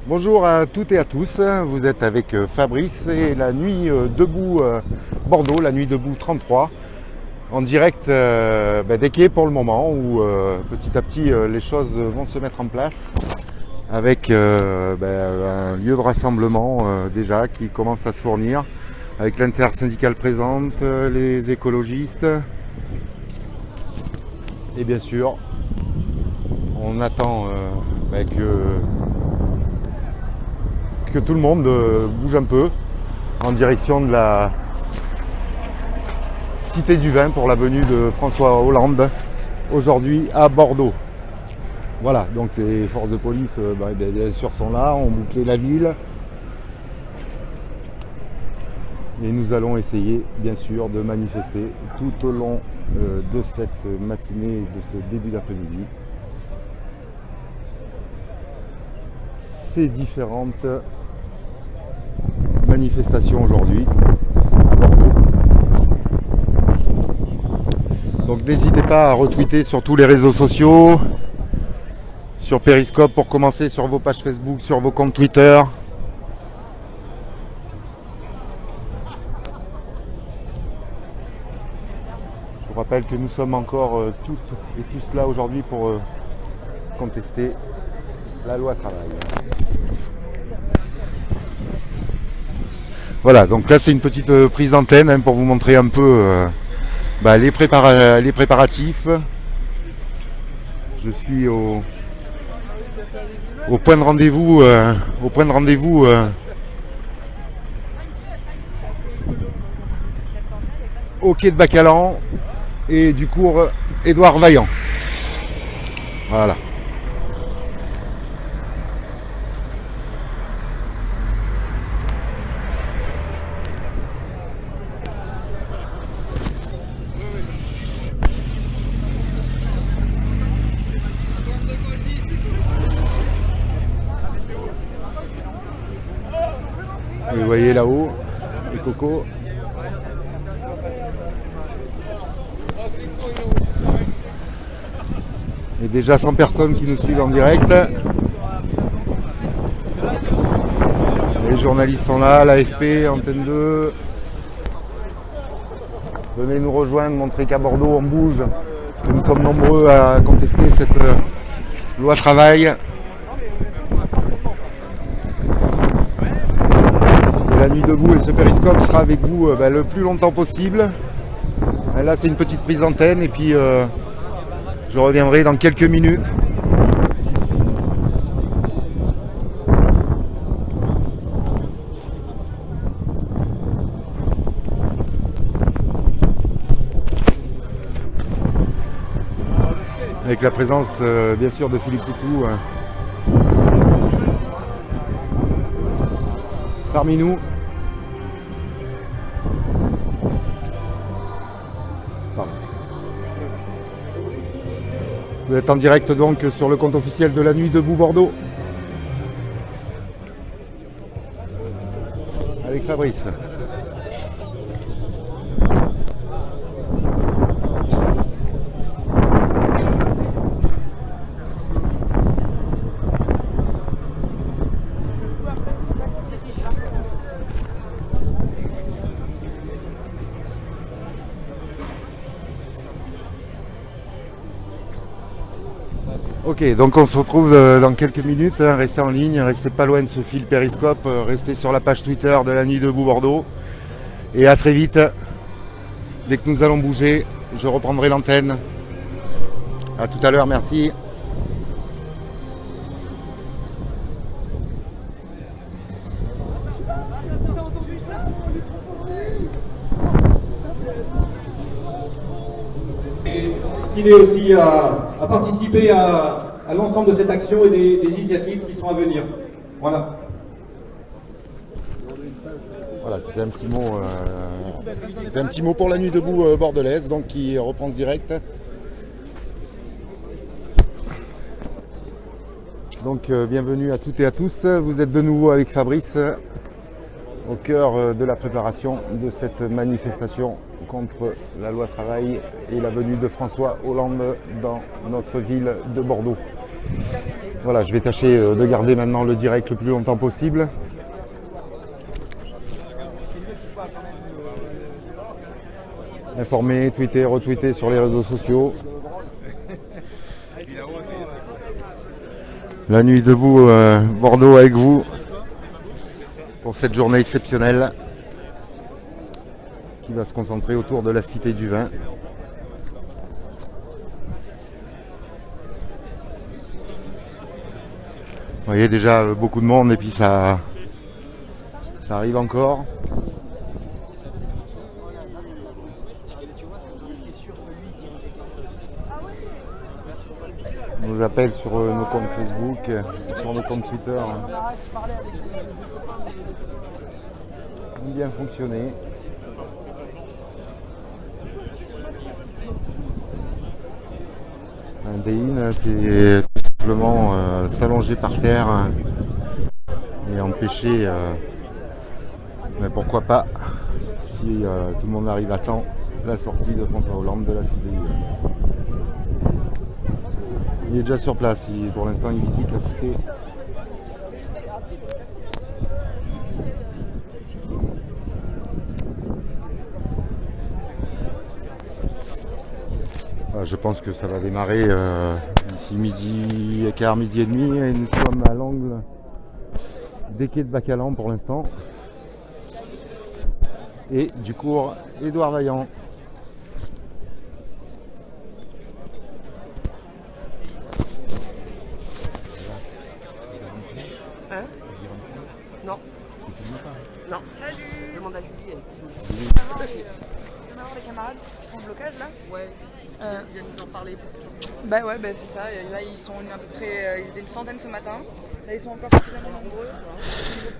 Bonjour à toutes et à tous, vous êtes avec Fabrice et la nuit debout Bordeaux, la nuit debout 33, en direct des quais pour le moment où petit à petit les choses vont se mettre en place avec un lieu de rassemblement déjà qui commence à se fournir avec l'intersyndicale présente, les écologistes et bien sûr on attend que tout le monde bouge un peu en direction de la Cité du Vin pour la venue de François Hollande aujourd'hui à Bordeaux. Voilà, donc les forces de police bien sûr sont là, ont bouclé la ville et nous allons essayer bien sûr de manifester tout au long de cette matinée, de ce début d'après-midi, ces différentes manifestations aujourd'hui à Bordeaux. Donc n'hésitez pas à retweeter sur tous les réseaux sociaux, sur Periscope pour commencer, sur vos pages Facebook, sur vos comptes Twitter. Je vous rappelle que nous sommes encore toutes et tous là aujourd'hui pour contester la loi travail. Voilà, donc là c'est une petite prise d'antenne pour vous montrer un peu les préparatifs. Je suis au point de rendez-vous, au quai de Bacalan et du cours Édouard Vaillant. Voilà. Vous voyez là-haut, les cocos. Il y a déjà 100 personnes qui nous suivent en direct. Les journalistes sont là, l'AFP, Antenne 2. Venez nous rejoindre, montrer qu'à Bordeaux on bouge, que nous sommes nombreux à contester cette loi travail. La nuit debout et ce périscope sera avec vous le plus longtemps possible. Là c'est une petite prise d'antenne et puis je reviendrai dans quelques minutes. Avec la présence bien sûr de Philippe Poutou parmi nous. Pardon. Vous êtes en direct donc sur le compte officiel de la nuit debout Bordeaux avec Fabrice. Ok, donc on se retrouve dans quelques minutes, restez en ligne, restez pas loin de ce fil périscope, restez sur la page Twitter de la nuit debout Bordeaux et à très vite. Dès que nous allons bouger, je reprendrai l'antenne. A tout à l'heure, merci. Destiné aussi à participer à l'ensemble de cette action et des initiatives qui sont à venir. Voilà. Voilà, c'était un petit mot pour la nuit debout bordelaise, donc qui reprend ce direct. Donc bienvenue à toutes et à tous. Vous êtes de nouveau avec Fabrice au cœur de la préparation de cette manifestation contre la loi travail et la venue de François Hollande dans notre ville de Bordeaux. Voilà, je vais tâcher de garder maintenant le direct le plus longtemps possible. Informer, tweeter, retweeter sur les réseaux sociaux. La nuit debout Bordeaux avec vous pour cette journée exceptionnelle qui va se concentrer autour de la Cité du Vin. Vous voyez déjà beaucoup de monde et puis ça arrive encore. Nos appels sur nos comptes Facebook, sur nos comptes Twitter ont bien fonctionné. Un day-in, c'est tout simplement s'allonger par terre et empêcher, mais pourquoi pas, si tout le monde arrive à temps, la sortie de François Hollande de la Cité du Vin. Il est déjà sur place, pour l'instant il visite la cité. Je pense que ça va démarrer d'ici midi et quart, midi et demi, et nous sommes à l'angle des quais de Bacalan pour l'instant. Et du cours Édouard Vaillant. Hein? Non. Non. Salut. Je demande à Julie. Tu vas voir les camarades qui sont en blocage là? Ouais. Ils viennent nous en parler. Bah ouais, bah c'est ça. Et là ils sont à peu près, ils étaient une centaine ce matin. Là ils sont encore suffisamment nombreux.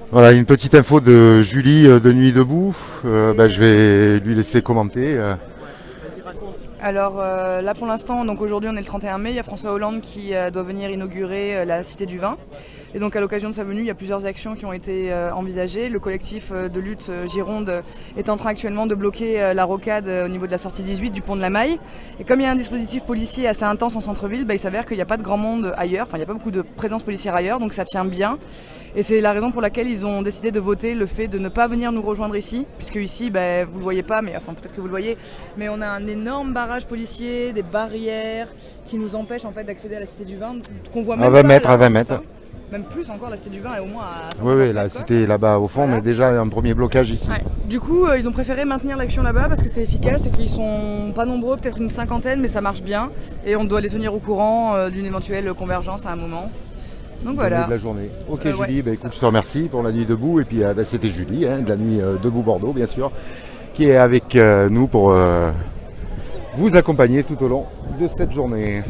Voilà une petite info de Julie de Nuit Debout. Je vais lui laisser commenter. Vas-y, raconte. Alors là pour l'instant, donc aujourd'hui on est le 31 mai, il y a François Hollande qui doit venir inaugurer la Cité du Vin. Et donc à l'occasion de sa venue, il y a plusieurs actions qui ont été envisagées. Le collectif de lutte Gironde est en train actuellement de bloquer la rocade au niveau de la sortie 18 du pont de la Maille. Et comme il y a un dispositif policier assez intense en centre-ville, il s'avère qu'il n'y a pas de grand monde ailleurs, enfin il n'y a pas beaucoup de présence policière ailleurs, donc ça tient bien. Et c'est la raison pour laquelle ils ont décidé de voter le fait de ne pas venir nous rejoindre ici, puisque ici, vous ne le voyez pas, mais enfin peut-être que vous le voyez, mais on a un énorme barrage policier, des barrières qui nous empêchent en fait d'accéder à la Cité du Vin, qu'on voit même À 20 pas, mètres, là, à 20 mètres. Même plus encore, la Cité du Vin est au moins à 150 Oui, la mètres, quoi. cité est là-bas au fond, Voilà. mais déjà un premier blocage ici. Ouais. Du coup, ils ont préféré maintenir l'action là-bas parce que c'est efficace et qu'ils sont pas nombreux, peut-être une cinquantaine, mais ça marche bien. Et on doit les tenir au courant d'une éventuelle convergence à un moment. Donc voilà. De la journée. Ok Ouais, Julie, écoute, je te remercie pour la nuit debout. Et puis c'était Julie, de la nuit debout Bordeaux, bien sûr, qui est avec nous pour vous accompagner tout au long de cette journée.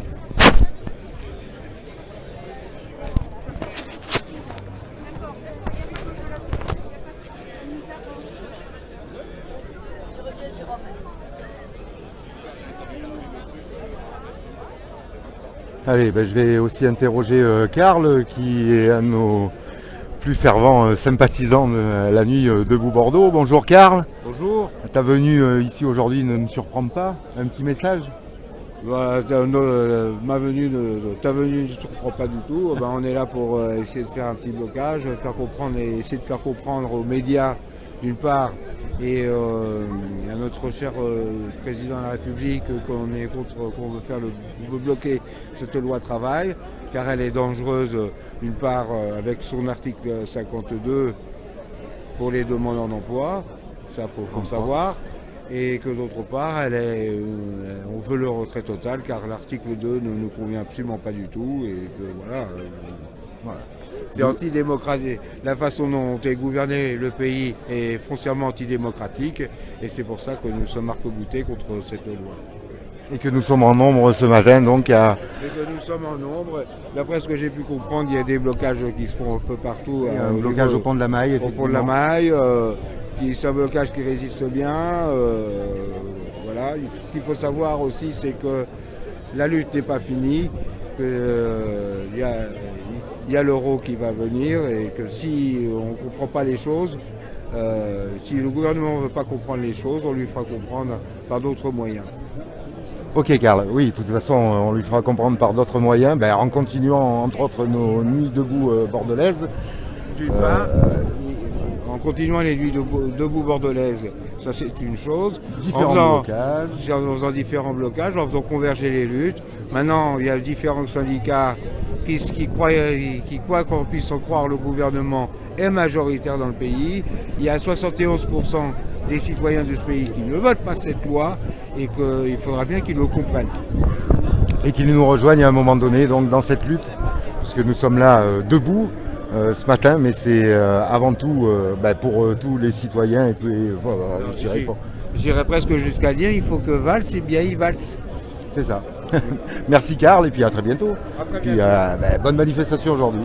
Allez, je vais aussi interroger Karl, qui est un de nos plus fervents sympathisants de la nuit debout Bordeaux. Bonjour Karl. Bonjour. Ta venue ici aujourd'hui ne me surprend pas. Un petit message? Ta venue ne surprend pas du tout. On est là pour essayer de faire un petit blocage, essayer de faire comprendre aux médias d'une part et à notre cher président de la République qu'on veut bloquer cette loi travail, car elle est dangereuse d'une part avec son article 52 pour les demandeurs d'emploi, ça faut savoir, et que d'autre part on veut le retrait total car l'article 2 ne nous convient absolument pas du tout et que voilà. C'est antidémocratique. La façon dont est gouverné le pays est foncièrement antidémocratique et c'est pour ça que nous sommes arc-boutés contre cette loi. Et que nous sommes en nombre ce matin, donc à... Et que nous sommes en nombre. D'après ce que j'ai pu comprendre, il y a des blocages qui se font un peu partout. Il y a un blocage au pont de la Maille, effectivement. Au pont de la Maille, c'est un blocage qui résiste bien. Voilà. Ce qu'il faut savoir aussi, c'est que la lutte n'est pas finie. Il y a l'euro qui va venir et que si on ne comprend pas les choses, si le gouvernement ne veut pas comprendre les choses, on lui fera comprendre par d'autres moyens. Ok Karl, oui, de toute façon on lui fera comprendre par d'autres moyens, en continuant entre autres nos nuits debout bordelaises. D'une part, en continuant les nuits debout bordelaises, ça c'est une chose. En faisant différents blocages, en faisant converger les luttes. Maintenant, il y a différents syndicats qui croient qu'on puisse en croire, le gouvernement est majoritaire dans le pays. Il y a 71% des citoyens de ce pays qui ne votent pas cette loi et qu'il faudra bien qu'ils le comprennent. Et qu'ils nous rejoignent à un moment donné donc, dans cette lutte, parce que nous sommes là debout ce matin, mais c'est avant tout pour tous les citoyens. Et puis, je dirais presque jusqu'à dire il faut que Valls, eh bien il valse. C'est ça. Merci Karl et puis à très bientôt. Puis, bonne manifestation aujourd'hui.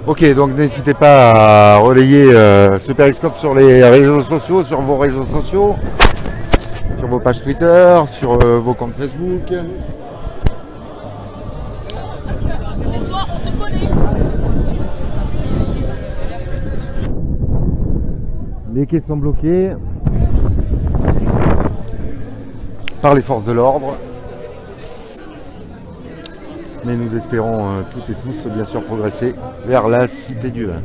Ok, donc n'hésitez pas à relayer ce périscope sur les réseaux sociaux, sur vos réseaux sociaux, sur vos pages Twitter, sur vos comptes Facebook. C'est toi, on te connaît. Les quais sont bloqués par les forces de l'ordre. Mais nous espérons toutes et tous bien sûr progresser vers la Cité du Vin.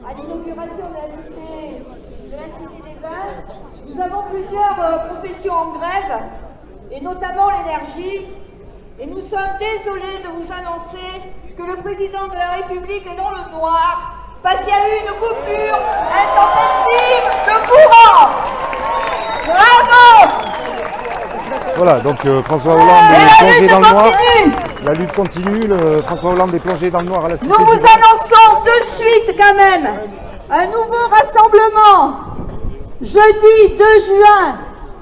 À l'inauguration de la Cité des Vins, nous avons plusieurs professions en grève, et notamment l'énergie, et nous sommes désolés de vous annoncer que le président de la République est dans le noir, parce qu'il y a eu une coupure intempestive de courant. Bravo! Voilà, donc François Hollande est plongé dans le noir. La lutte continue, François Hollande est plongé dans le noir à la Cité. Nous vous annonçons de suite quand même un nouveau rassemblement jeudi 2 juin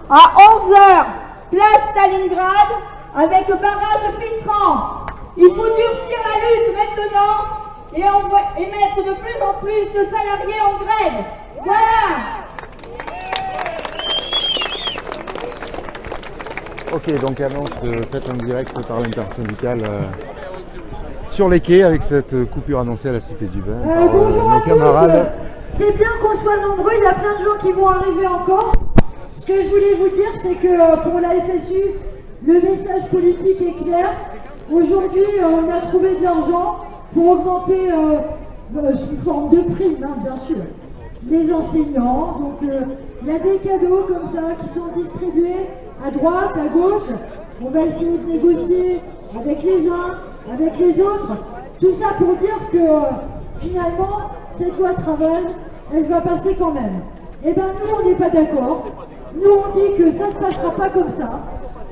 à 11h, place Stalingrad, avec barrage filtrant. Il faut durcir la lutte maintenant et mettre de plus en plus de salariés en grève. Voilà. Ok, donc annonce faite en direct par l'intersyndicale sur les quais avec cette coupure annoncée à la Cité du Vin par nos camarades. C'est bien qu'on soit nombreux, il y a plein de gens qui vont arriver encore. Ce que je voulais vous dire, c'est que pour la FSU, le message politique est clair. Aujourd'hui, on a trouvé de l'argent pour augmenter sous forme de prime, bien sûr, les enseignants. Donc il y a des cadeaux comme ça qui sont distribués à droite, à gauche. On va essayer de négocier avec les uns, avec les autres. Tout ça pour dire que finalement, cette loi travail, elle va passer quand même. Eh bien, nous, on n'est pas d'accord. Nous, on dit que ça ne se passera pas comme ça.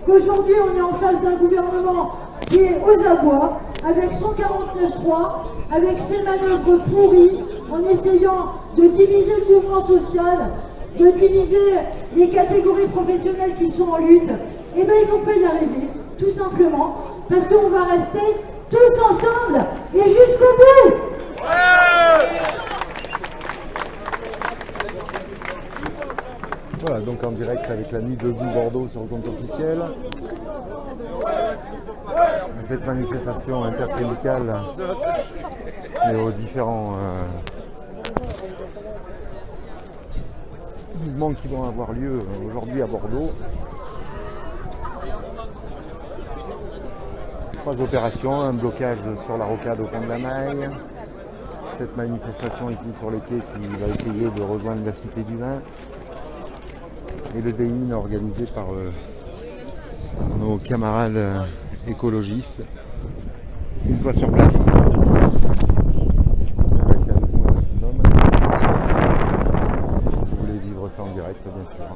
Qu'aujourd'hui, on est en face d'un gouvernement qui est aux abois, avec son 49.3, avec ses manœuvres pourries, en essayant de diviser le mouvement social, de diviser les catégories professionnelles qui sont en lutte. Eh bien, ils ne vont pas y arriver, tout simplement, parce qu'on va rester tous ensemble et jusqu'au bout. Voilà, donc en direct avec la nuit debout Bordeaux sur le compte officiel. Cette manifestation intersyndicale et aux différents mouvements qui vont avoir lieu aujourd'hui à Bordeaux. 3 opérations, un blocage sur la rocade au pont de la Maille, cette manifestation ici sur les quais qui va essayer de rejoindre la Cité du Vin et le déine organisé par nos camarades écologistes une fois sur place. Restez avec nous un maximum. Si vous voulez vivre ça en direct, bien sûr.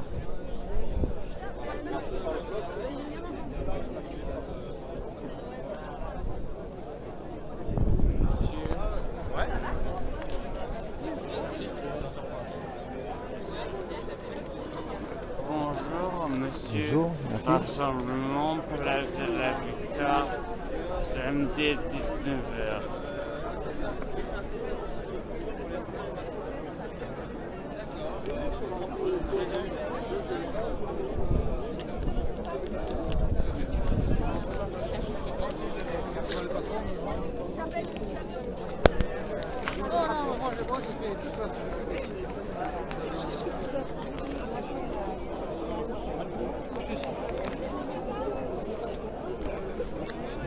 Bonjour monsieur. Bonjour, merci. Rassemblement place de la Victoire, samedi 19h.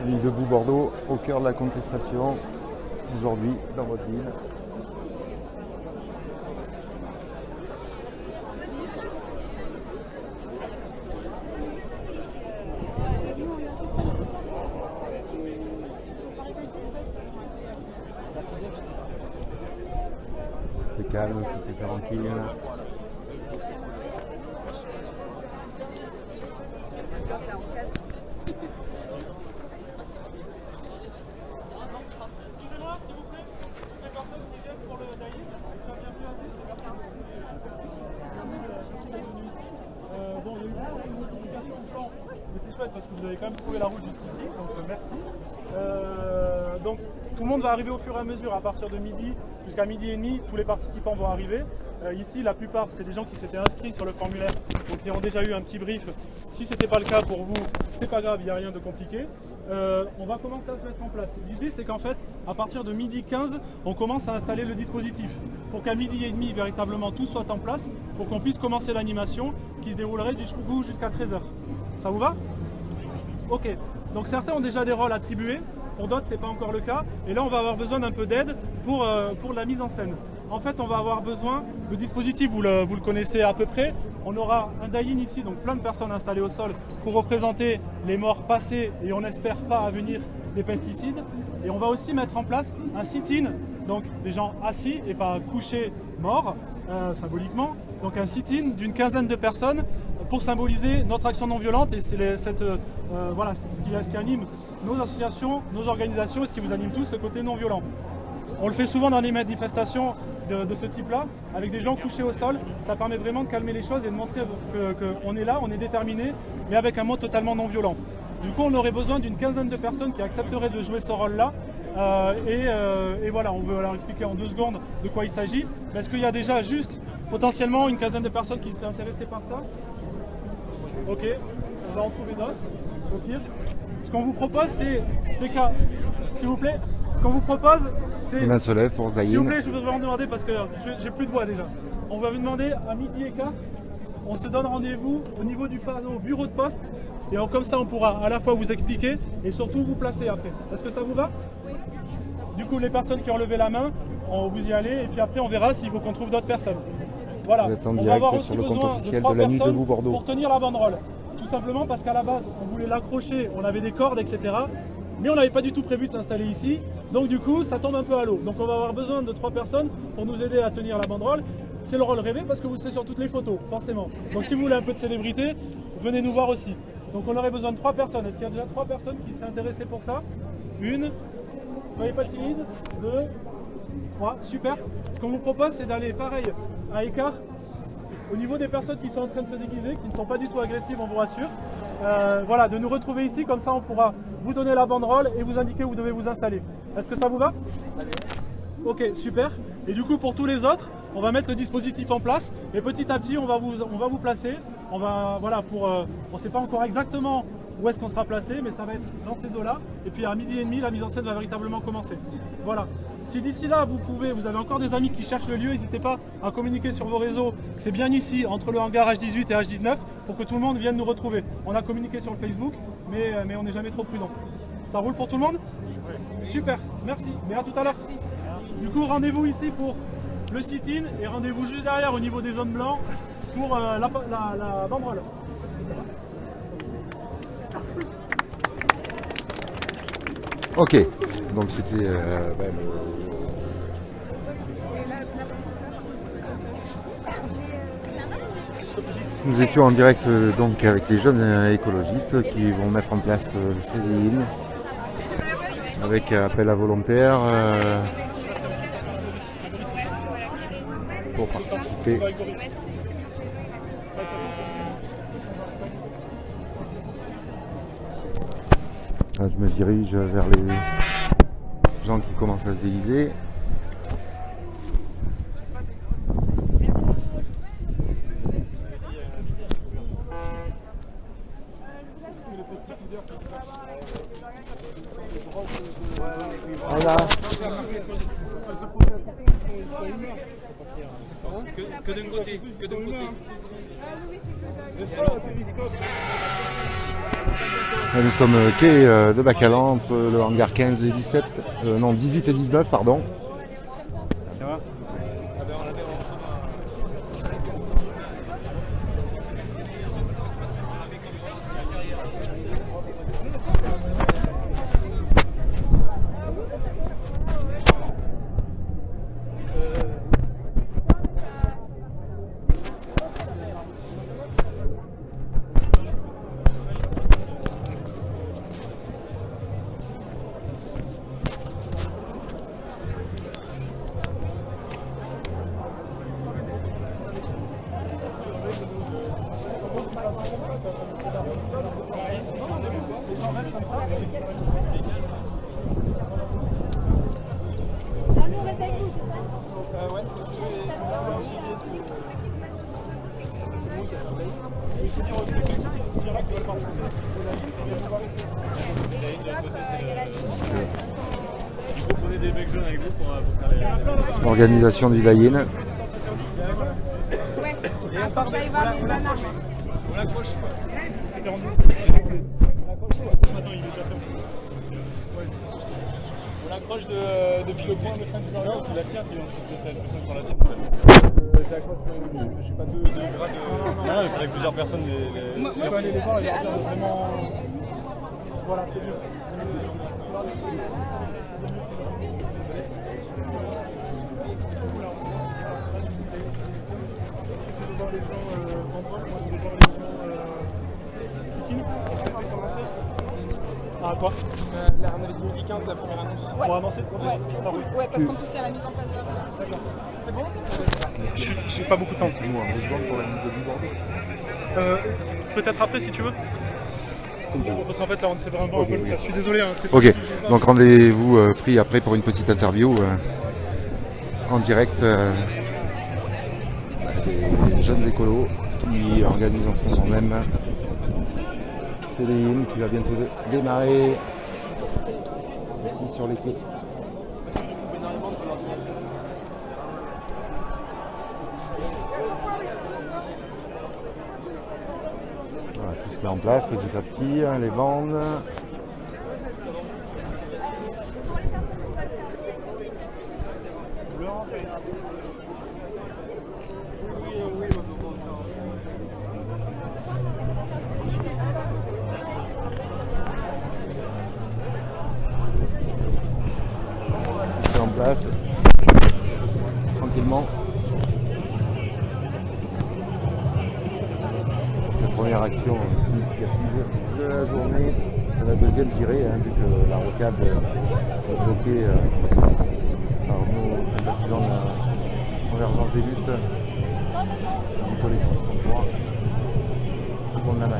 Nuit debout Bordeaux, au cœur de la contestation, aujourd'hui dans votre ville. C'est calme, c'est tranquille. Bon, il y a eu une modification de plan, mais c'est chouette parce que vous avez quand même trouvé la route jusqu'ici, donc merci. Donc tout le monde va arriver au fur et à mesure, à partir de midi jusqu'à midi et demi, tous les participants vont arriver. Ici, la plupart, c'est des gens qui s'étaient inscrits sur le formulaire, donc qui ont déjà eu un petit brief. Si ce n'était pas le cas pour vous, c'est pas grave, il n'y a rien de compliqué. On va commencer à se mettre en place. L'idée, c'est qu'en fait, à partir de midi 15, on commence à installer le dispositif pour qu'à midi et demi, véritablement, tout soit en place pour qu'on puisse commencer l'animation qui se déroulerait du coup jusqu'à 13h. Ça vous va? Ok. Donc certains ont déjà des rôles attribués, pour d'autres, ce n'est pas encore le cas. Et là, on va avoir besoin d'un peu d'aide pour la mise en scène. En fait, on va avoir besoin, le dispositif, vous le connaissez à peu près. On aura un die-in ici, donc plein de personnes installées au sol pour représenter les morts passés et on n'espère pas à venir des pesticides. Et on va aussi mettre en place un sit-in, donc des gens assis et pas couchés morts, symboliquement. Donc un sit-in d'une quinzaine de personnes pour symboliser notre action non violente et c'est voilà, ce qui anime nos associations, nos organisations et ce qui vous anime tous, ce côté non violent. On le fait souvent dans des manifestations de ce type-là, avec des gens couchés au sol. Ça permet vraiment de calmer les choses et de montrer qu'on est là, on est déterminé, mais avec un mode totalement non violent. Du coup, on aurait besoin d'une quinzaine de personnes qui accepteraient de jouer ce rôle-là. Et voilà, on veut leur expliquer en 2 secondes de quoi il s'agit. Est-ce qu'il y a déjà juste potentiellement une quinzaine de personnes qui seraient intéressées par ça? Ok, on va en trouver d'autres, au pire. Ce qu'on vous propose, c'est qu'à, s'il vous plaît, ce qu'on vous propose, c'est... Les mains se lèvent pour Zaïn. S'il vous plaît, je voudrais vous demander, parce que j'ai plus de voix déjà. On va vous demander à midi et quart, on se donne rendez-vous au niveau du panneau bureau de poste, et comme ça on pourra à la fois vous expliquer et surtout vous placer après. Est-ce que ça vous va? Oui. Du coup, les personnes qui ont levé la main, vous y allez, et puis après on verra s'il faut qu'on trouve d'autres personnes. Voilà. Vous êtes en on direct va avoir sur aussi le compte besoin officiel de 3 de la Nuit personnes debout Bordeaux. pour tenir la banderole. Tout simplement parce qu'à la base, on voulait l'accrocher, on avait des cordes, etc. Mais on n'avait pas du tout prévu de s'installer ici. Donc du coup, ça tombe un peu à l'eau. Donc on va avoir besoin de 3 personnes pour nous aider à tenir la banderole. C'est le rôle rêvé parce que vous serez sur toutes les photos, forcément. Donc si vous voulez un peu de célébrité, venez nous voir aussi. Donc on aurait besoin de 3 personnes. Est-ce qu'il y a déjà 3 personnes qui seraient intéressées pour ça? 1, soyez pas timide. 2, 3, super. Ce qu'on vous propose, c'est d'aller pareil, à écart. Au niveau des personnes qui sont en train de se déguiser, qui ne sont pas du tout agressives, on vous rassure. Voilà, de nous retrouver ici, comme ça on pourra vous donner la banderole et vous indiquer où vous devez vous installer. Est-ce que ça vous va? Ok, super. Et du coup, pour tous les autres, on va mettre le dispositif en place et petit à petit, on va vous placer. On va, voilà, on ne sait pas encore exactement où est-ce qu'on sera placé, mais ça va être dans ces eaux-là. Et puis à midi et demi, la mise en scène va véritablement commencer. Voilà. Si d'ici là, vous avez encore des amis qui cherchent le lieu, n'hésitez pas à communiquer sur vos réseaux. C'est bien ici, entre le hangar H18 et H19, pour que tout le monde vienne nous retrouver. On a communiqué sur le Facebook, mais on n'est jamais trop prudent. Ça roule pour tout le monde? Oui. Super, merci. Mais à tout à l'heure. Du coup, rendez-vous ici pour le sit-in et rendez-vous juste derrière au niveau des zones blancs pour la banderole. Ok, donc c'était Nous étions en direct donc avec les jeunes écologistes qui vont mettre en place le CDI avec appel à volontaires pour participer. Là, je me dirige vers les gens qui commencent à se déguiser. Voilà. Que d'un côté, que d'un côté. Là, nous sommes quai de Bacala entre le hangar 15 et 17, non 18 et 19 pardon. Organisation du Daïn. Ouais. Attends, j'aille voir les bananes. On l'accroche. C'est 42. Attends, il est déjà fermé. On l'accroche depuis le point de fin du barrière. Tu la tiens, sinon je fais plus simple qu'on la tienne. J'accroche, j'ai pas de grade. Non, il faudrait que plusieurs personnes les. Moi, je peux aller les voir et leur dire vraiment. Voilà, c'est mieux. Les gens en bras, moi je vais voir les gens sit-in. Ah quoi La analyse médicale de la première annonce. Ouais. Pour annoncer Ouais, parce qu'en plus il y a la mise en place de... D'accord. C'est bon J'ai pas beaucoup de temps. Nous, on secondes pour la mise de Bordeaux. Peut-être après si tu veux. Parce qu'en fait là c'est vraiment un peu le cas. Je suis désolé. Hein, ok, donc rendez-vous pris après pour une petite interview en direct. Des jeunes écolos qui organisent en ce moment même Céline qui va bientôt démarrer ici sur les quais. Voilà, tout se met en place petit à petit, hein, les bandes. En place tranquillement. La première action de la journée, de la deuxième je dirais, hein, vu que la rocade est bloquée par nos sympathisants de la convergence des luttes du collectif 33 qui vont de la main.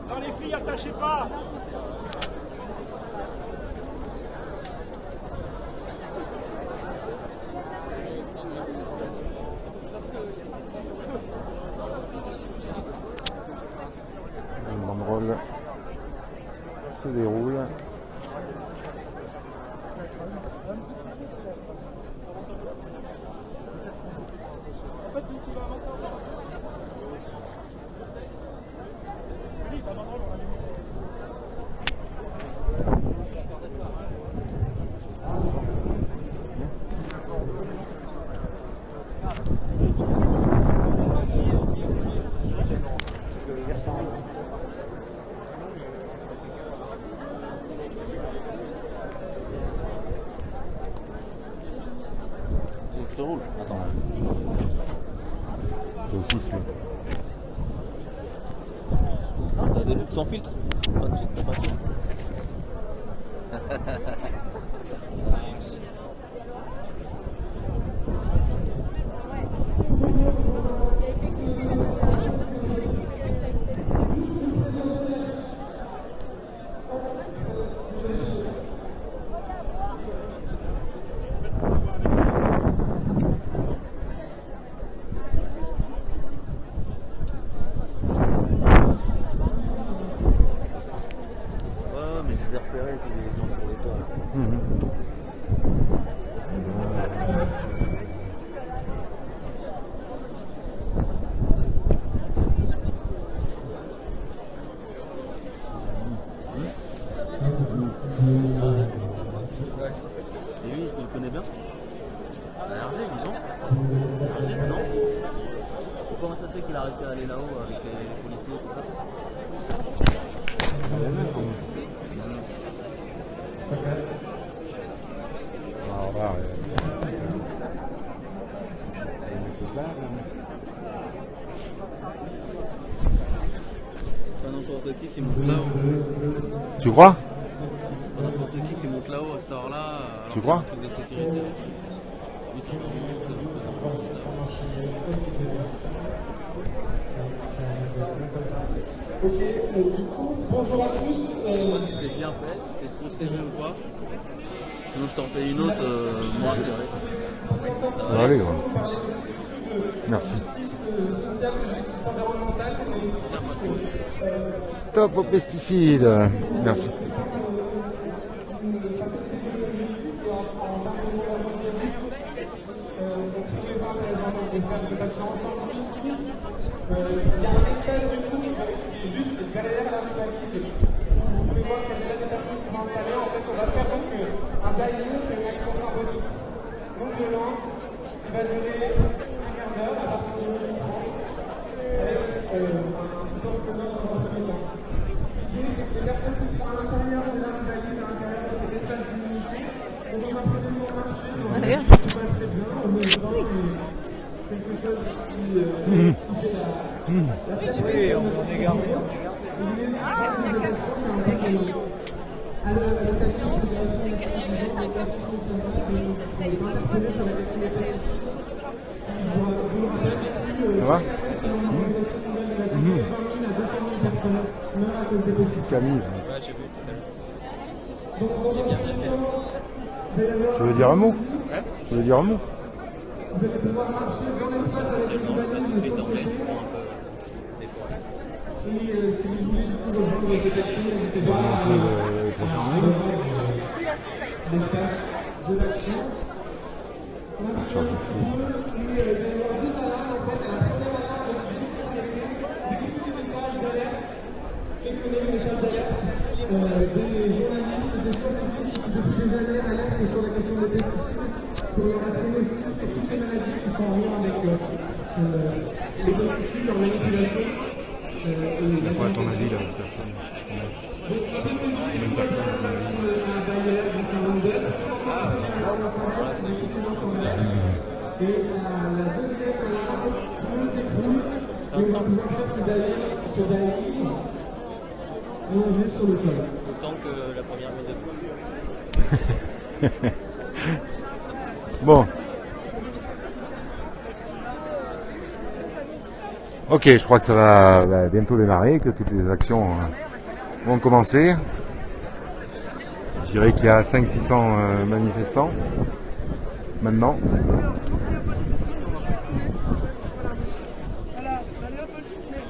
Non les filles, attachez pas. Une banderole se déroule. Attends. C'est aussi celui. T'as des doutes sans filtre? Pas de filtre, pas de filtre. Mais je les ai repérés, tous les gens sur les toits. Ouais. Et lui, tu le connais bien? RG, dis donc. RG, non? Comment ça se fait qu'il a réussi à aller là-haut avec les policiers et tout ça? Pas n'importe qui monte là-haut. Tu crois? Pas n'importe qui monte là-haut à cette heure-là. Tu crois? Un truc de sécurité. Ok, du coup, bonjour à tous. Je sais pas si c'est bien fait, si c'est trop serré ou pas. Sinon je t'en fais une autre moins serrée. Ça va aller, ouais. Merci. Stop aux pesticides. Merci. Il y a un espace du coup qui est juste derrière la rue Baptiste. Vous pouvez voir qu'il y a déjà des personnes qui vont installer. En fait, on va faire donc un bailli, une action symbolique non violente qui va durer un quart d'heure à partir de 12h30 avec un support sonore dans un premier temps. L'idée, c'est que les personnes qui sont à l'intérieur de la rue Baptiste, à l'intérieur de cet espace d'unité, vont dans un premier temps marcher. D'ailleurs, ça se passe très bien. En même temps, quelque chose qui oui, on est gardé. Ça va? Camille. Ouais, j'ai vu. J'ai bien placé. Tu veux dire un mot? Ouais. Tu veux dire un mot? Vous allez pouvoir marcher dans l'espace avec une valise de santé. Et si vous voulez du coup rejoindre cette action, n'hésitez pas à rejoindre l'espace de l'action. On a plusieurs il y a 10 alarmes en fait. À la première alarme, on dit détecter le message d'alerte, déconner le message d'alerte des journalistes, des scientifiques qui depuis des années alertent sur la question des pesticides, sur leur aspect aussi, sur toutes les maladies qui sont en lien avec les pesticides, leur manipulation. C'est quoi à ton avis, là, personne? Même personne. Et la deuxième alarme, tout le monde s'écroule, et on va pouvoir faire ce bailli sur Daïli, allongé sur le sol. Autant que la première mise à jour. Bon. Ok, je crois que ça va bientôt démarrer, que toutes les actions vont commencer. Je dirais qu'il y a 500-600 manifestants maintenant. Voilà, la politique, mais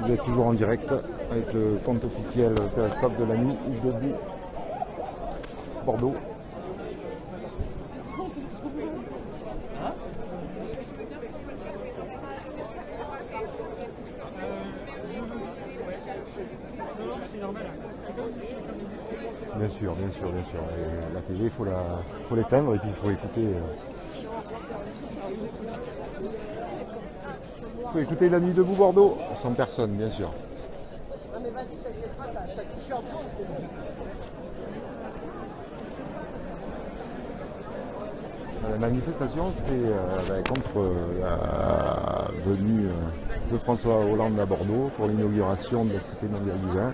Vous êtes toujours en direct avec le compte officiel Périscope de la nuit debout Bordeaux. Bien sûr, bien sûr, bien sûr. Et la télé, faut l'éteindre et puis il faut écouter. Il faut écouter la nuit debout Bordeaux, sans personne, bien sûr. La manifestation, c'est contre la venue de François Hollande à Bordeaux pour l'inauguration de la Cité mondiale du vin.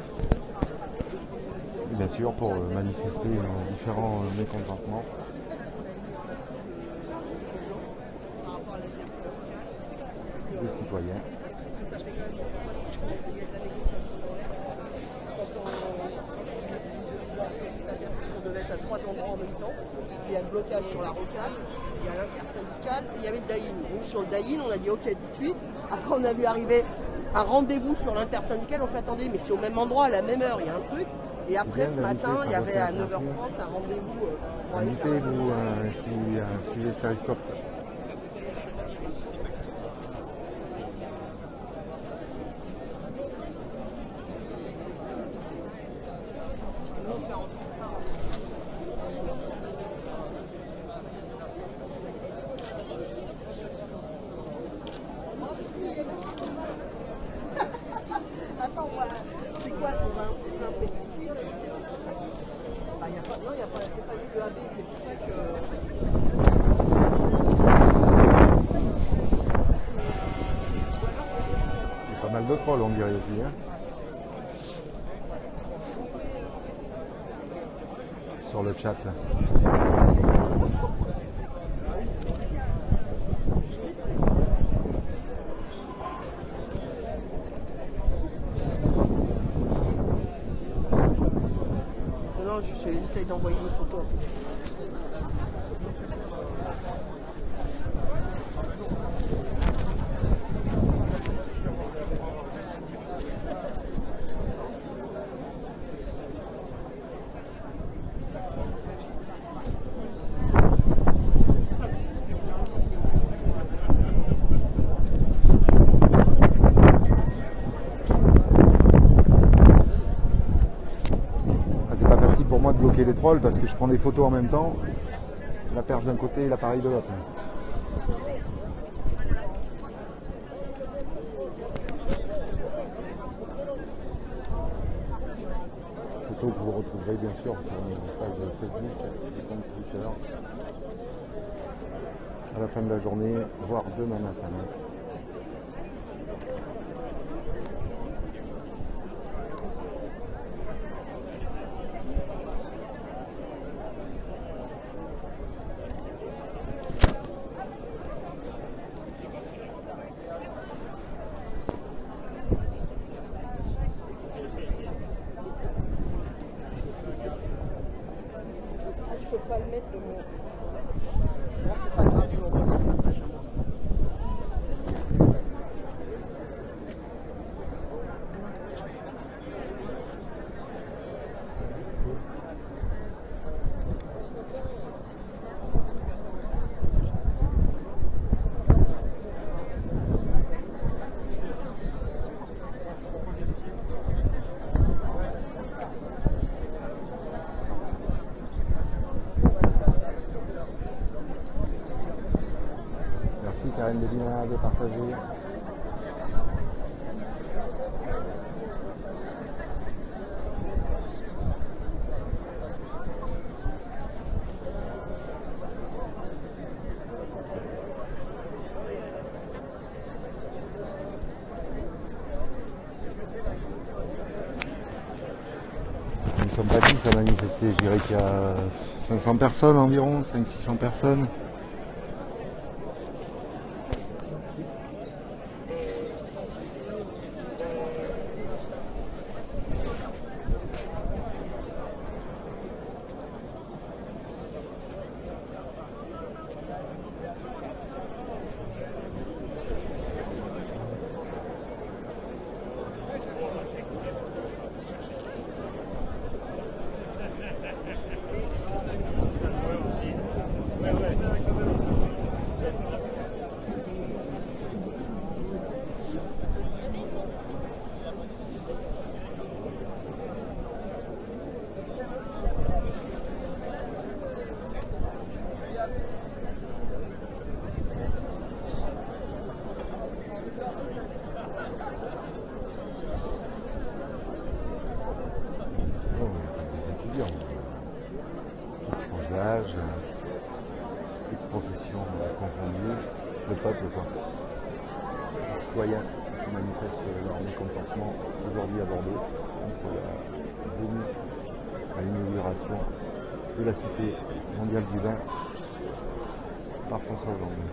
Et bien sûr, pour manifester différents mécontentements. Des citoyens. On devait être à 3 endroits en même temps. Il y a le blocage sur la rocade, il y a l'intersyndicale et il y avait le DAIN. Donc sur le DAIN, on a dit ok tout de suite. Après, on a vu arriver un rendez-vous sur l'intersyndicale. On fait attendez, mais c'est au même endroit, à la même heure, il y a un truc. Et après, ce matin, il y avait à 9h30 un rendez-vous pour aller faire Invitez-vous qui suivez ce Périscope. Attends, c'est quoi son vin? C'est un pesticide? Ah, y a pas, non, il n'y a pas, c'est pas du EAD, c'est pour ça que... Il y a pas mal de trolls, on dirait aussi. Hein. Sur le chat. Non, j'essaye d'envoyer une photo. De bloquer les trolls parce que je prends des photos en même temps, la perche d'un côté et l'appareil de l'autre. Photos que vous retrouverez bien sûr sur notre page Facebook et compte Twitter à la fin de la journée, voire demain matin. Je peux pas le mettre de mon... Là, c'est pas grave, je l'envoie sur la page. Karine Delina de partager. Nous ne sommes pas 10 à manifester, je dirais qu'il y a 500 personnes environ, 500-600 personnes. peuple, quoi. Les citoyens qui manifestent leur mécontentement aujourd'hui à Bordeaux contre la venue à l'inauguration de la Cité mondiale du vin par François Hollande.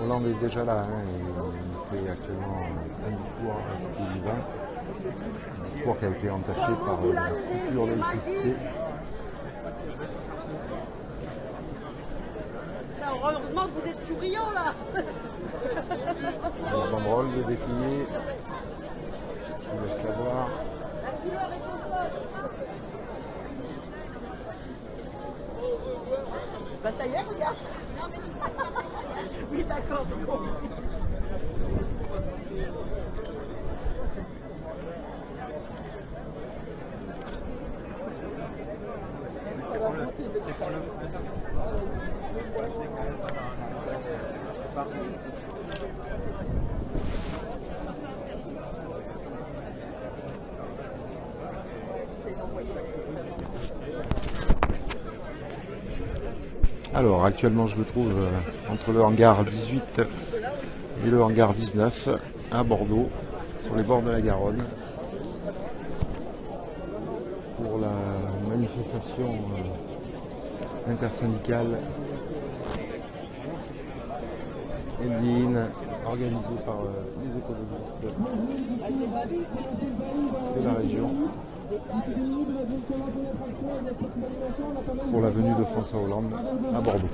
Hollande est déjà là, hein, et il fait actuellement un discours à la Cité du Vin, un discours qui a été entaché par la coupure d'électricité. Heureusement que vous êtes souriant là. La banderole de déplier, je vous laisse la voir. La couleur est au sol. Bah ça y est, regarde. Oui, d'accord, j'ai compris. Alors actuellement je me trouve entre le hangar 18 et le hangar 19 à Bordeaux, sur les bords de la Garonne, pour la manifestation intersyndicale Eline, organisée par les écologistes de la région, pour la venue de François Hollande à Bordeaux.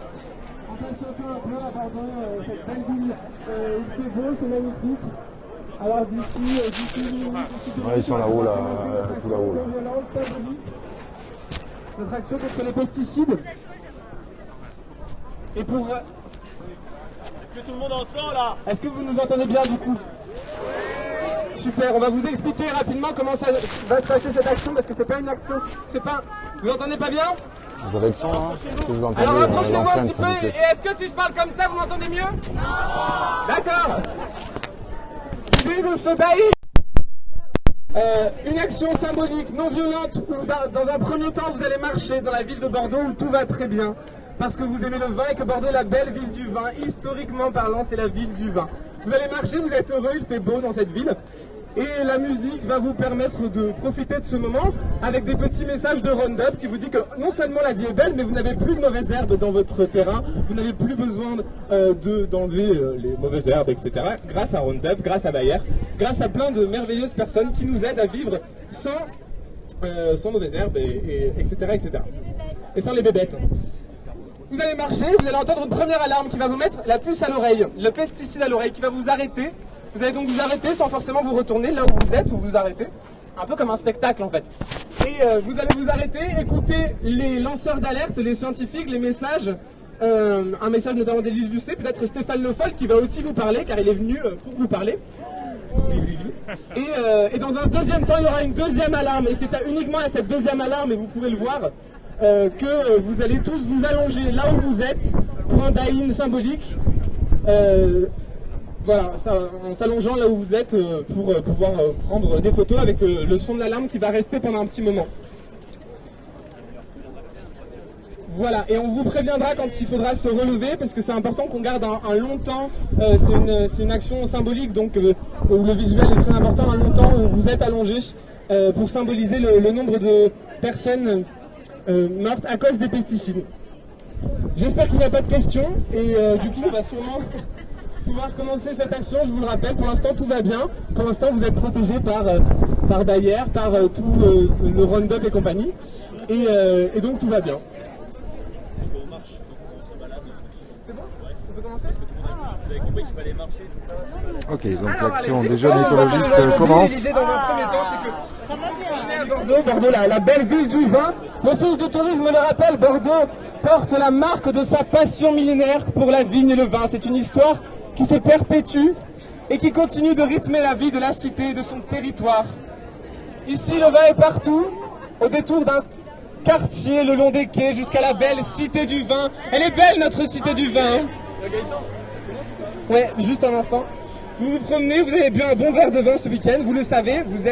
Alors d'ici Ouais, ils sont là-haut, là, tout là-haut. Là. Notre action contre les pesticides. Et pour... Est-ce que tout le monde entend là? Est-ce que vous nous entendez bien du coup? Super, on va vous expliquer rapidement comment ça va se passer cette action, parce que c'est pas une action, c'est pas... Vous entendez pas bien? Vous avez le son, hein? Est-ce que vous entendez? Alors rapprochez-vous un l'enceinte, petit peu, et est-ce que si je parle comme ça, vous m'entendez mieux? Non. D'accord. L'idée de ce bail, une action symbolique, non violente, où dans un premier temps vous allez marcher dans la ville de Bordeaux où tout va très bien, parce que vous aimez le vin et que Bordeaux est la belle ville du vin, historiquement parlant c'est la ville du vin. Vous allez marcher, vous êtes heureux, il fait beau dans cette ville. Et la musique va vous permettre de profiter de ce moment avec des petits messages de Roundup qui vous dit que non seulement la vie est belle, mais vous n'avez plus de mauvaises herbes dans votre terrain, vous n'avez plus besoin d'enlever les mauvaises herbes, etc. Grâce à Roundup, grâce à Bayer, grâce à plein de merveilleuses personnes qui nous aident à vivre sans mauvaises herbes, etc., etc. Et sans les bébêtes. Vous allez marcher, vous allez entendre une première alarme qui va vous mettre la puce à l'oreille, le pesticide à l'oreille qui va vous arrêter. Vous allez donc vous arrêter sans forcément vous retourner là où vous êtes, ou vous arrêtez. Un peu comme un spectacle en fait. Et vous allez vous arrêter, écouter les lanceurs d'alerte, les scientifiques, les messages. Un message notamment d'Élise Lucet, peut-être Stéphane Le Foll qui va aussi vous parler, car il est venu pour vous parler. Et dans un deuxième temps, il y aura une deuxième alarme. Et c'est uniquement à cette deuxième alarme, et vous pouvez le voir, que vous allez tous vous allonger là où vous êtes pour un die-in symbolique. Voilà, en s'allongeant là où vous êtes pour pouvoir prendre des photos avec le son de l'alarme qui va rester pendant un petit moment. Voilà, et on vous préviendra quand il faudra se relever, parce que c'est important qu'on garde un long temps. C'est une action symbolique, donc où le visuel est très important, un long temps où vous êtes allongé pour symboliser le nombre de personnes mortes à cause des pesticides. J'espère qu'il n'y a pas de questions, et du coup on va sûrement pouvoir commencer cette action. Je vous le rappelle, pour l'instant tout va bien. Pour l'instant vous êtes protégés par Bayer, par tout le Roundup et compagnie, et donc tout va bien. C'est bon? On peut commencer? Vous avez compris qu'il fallait marcher, tout ça. Ok, donc l'action des jeunes écologistes commence. L'idée dans un premier temps, c'est que on est à Bordeaux, la belle ville du vin. L'Office du tourisme le rappelle, Bordeaux porte la marque de sa passion millénaire pour la vigne et le vin. C'est une histoire qui se perpétue et qui continue de rythmer la vie de la cité et de son territoire. Ici, le vin est partout, au détour d'un quartier, le long des quais, jusqu'à la belle cité du vin. Elle est belle, notre cité du vin. Ouais, juste un instant. vous vous promenez, vous avez bu un bon verre de vin ce week-end, vous le savez, vous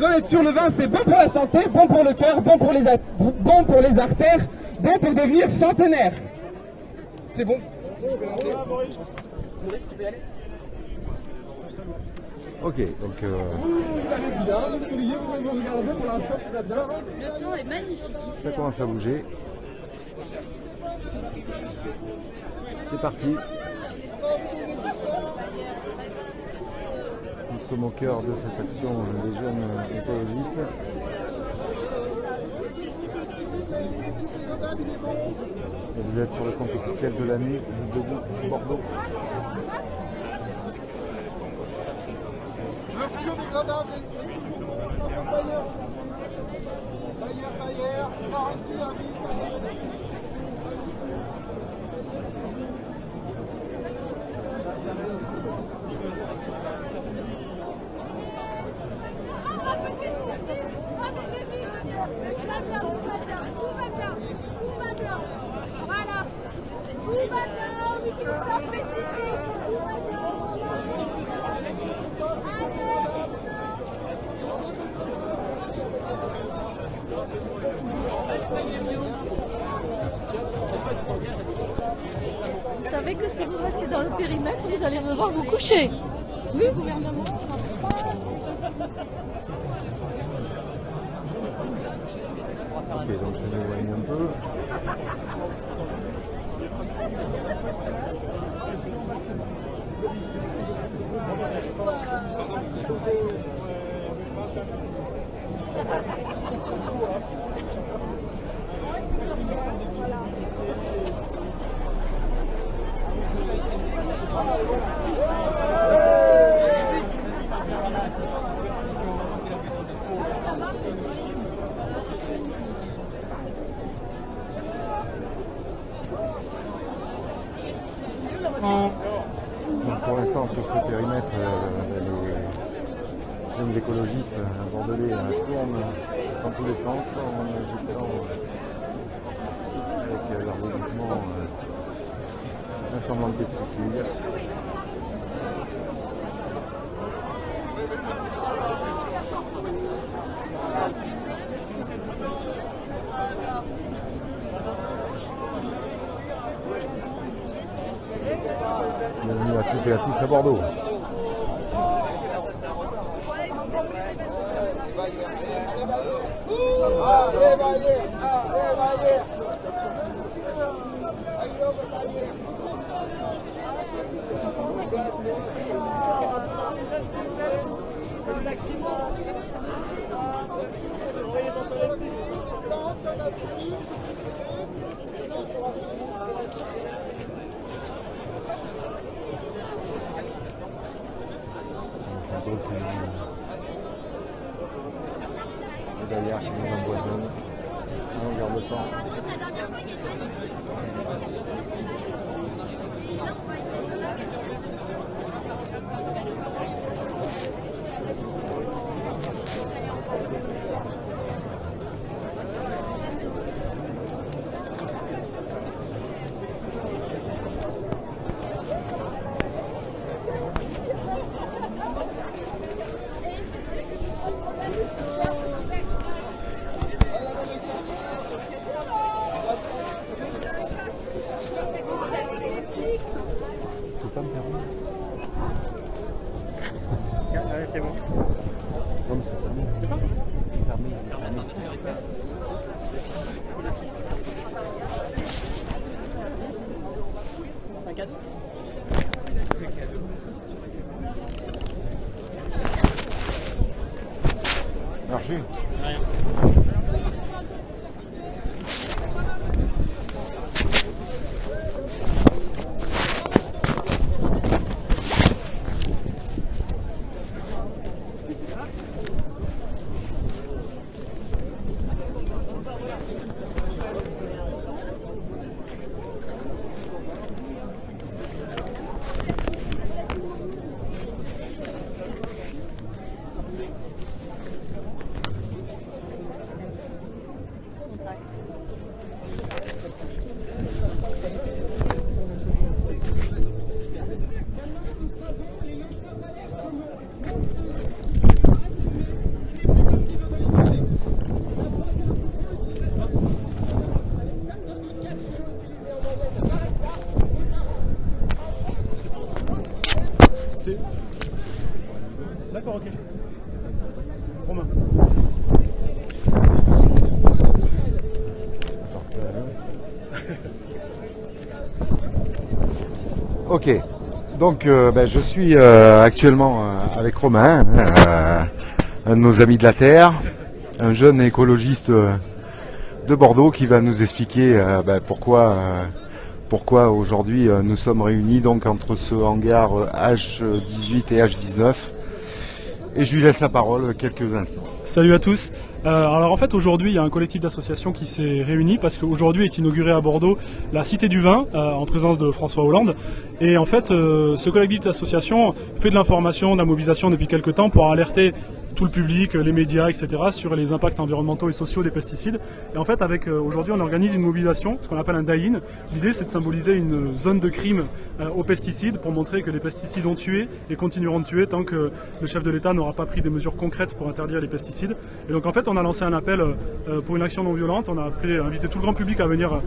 en êtes sûr, le vin c'est bon pour la santé, bon pour le cœur, bon pour les artères, bon pour devenir centenaire. C'est bon. Maurice, tu peux y aller? Ok, donc... Vous allez bien, les souliers, vous pouvez vous regarder pour l'instant, tu vas bien. Le temps est magnifique. Ça commence à bouger. C'est parti. Nous sommes au cœur de cette action des jeunes écologistes. Et vous êtes sur le compte officiel de la nuit de Bordeaux. Le biodégradable Bayer, garantie à vie. Voilà. Tout va bien, on utilise ça pour expliquer. Tout va bien. Vous savez que si vous restez dans le périmètre, vous allez devoir vous coucher. Oui, gouvernement. Ok, donc je m'éloigne un peu. Donc pour l'instant sur ce périmètre, les jeunes écologistes bordelais tournent dans tous les sens en agitant avec leur mouvement un semblant de pesticides. Bienvenue à toutes et à tous à Bordeaux. Les gaillards qui nous empoisonnent. On regarde le temps. C'est bon. Comme c'est fermé. C'est un cadeau. Merci. Rien. Ok, donc je suis actuellement avec Romain, un de nos amis de la Terre, un jeune écologiste de Bordeaux qui va nous expliquer pourquoi aujourd'hui nous sommes réunis donc entre ce hangar H18 et H19. Et je lui laisse la parole quelques instants. Salut à tous. Alors en fait aujourd'hui il y a un collectif d'associations qui s'est réuni parce qu'aujourd'hui est inaugurée à Bordeaux la Cité du Vin en présence de François Hollande. Et en fait ce collectif d'associations fait de l'information, de la mobilisation depuis quelques temps pour alerter tout le public, les médias, etc. sur les impacts environnementaux et sociaux des pesticides. Et en fait aujourd'hui on organise une mobilisation, ce qu'on appelle un die-in. L'idée c'est de symboliser une zone de crime aux pesticides pour montrer que les pesticides ont tué et continueront de tuer tant que le chef de l'État n'aura pas pris des mesures concrètes pour interdire les pesticides. Et donc en fait on a lancé un appel pour une action non violente, on a invité tout le grand public à venir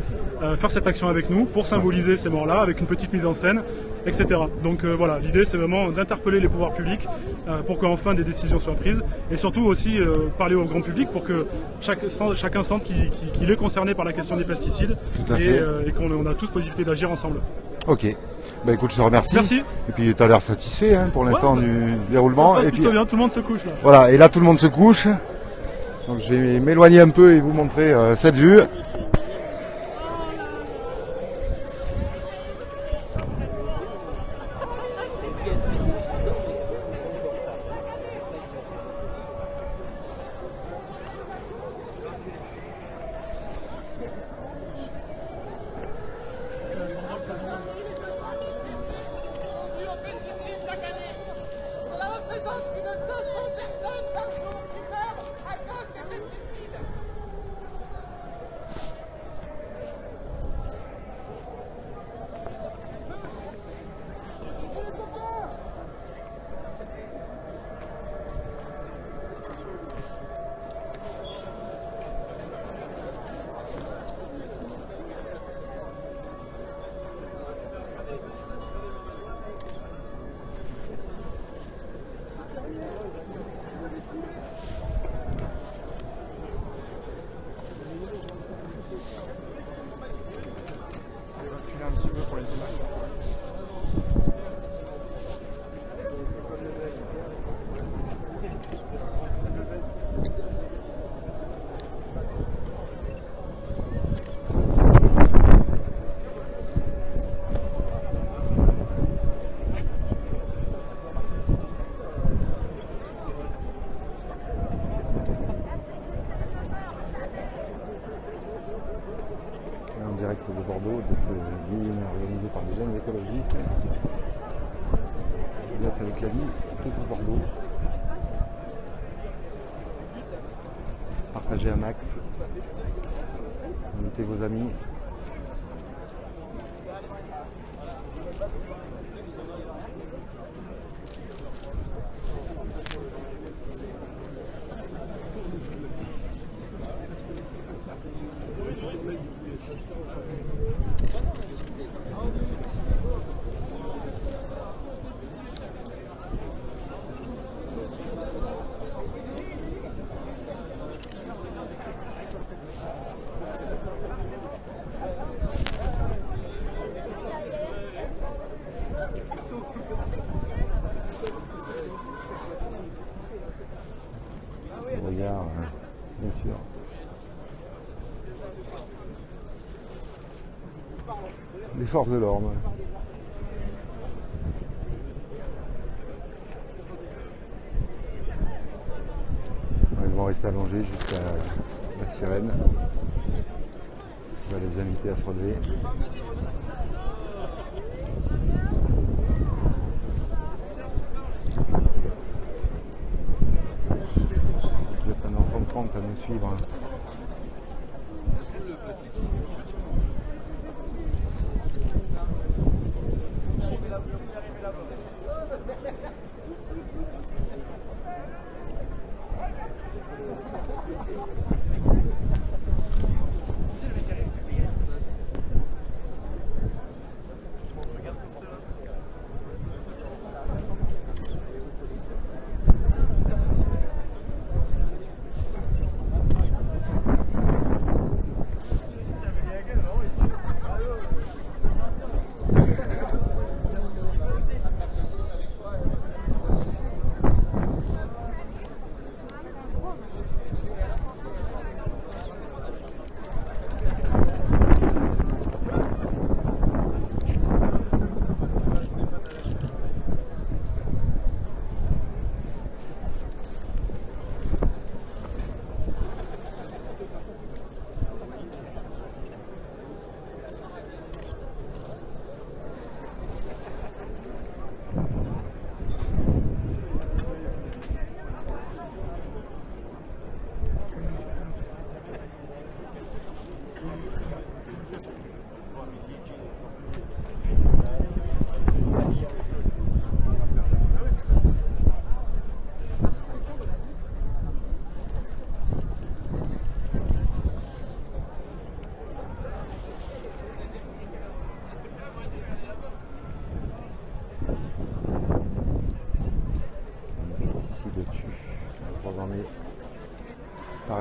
faire cette action avec nous pour symboliser ces morts-là avec une petite mise en scène, etc. Donc voilà, l'idée c'est vraiment d'interpeller les pouvoirs publics pour qu'enfin des décisions soient prises et surtout aussi parler au grand public pour que chacun sente qu'il est concerné par la question des pesticides et qu'on a tous possibilité d'agir ensemble. Ok, écoute, je te remercie. Merci. Et puis tu as l'air satisfait pour l'instant du déroulement. Ça se passe et puis plutôt bien, tout le monde se couche là. Voilà, et là tout le monde se couche. Donc je vais m'éloigner un peu et vous montrer cette vue. De Bordeaux, de ce meeting organisé par des jeunes écologistes. Vous êtes avec la ville de Bordeaux. Partagez un max. Invitez vos amis. Regarde, bien sûr. Les forces de l'ordre. Ils vont rester allongés jusqu'à la sirène. On va les inviter à se relever. Vous êtes un enfant de 30 à nous suivre.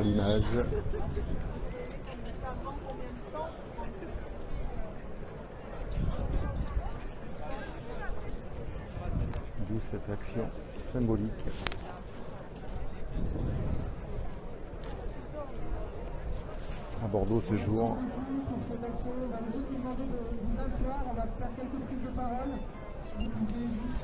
l'image. D'où cette action symbolique. À Bordeaux ce jour. Cette action, on va juste vous demander de vous asseoir, on va faire quelques prises de parole. Si vous pouvez juste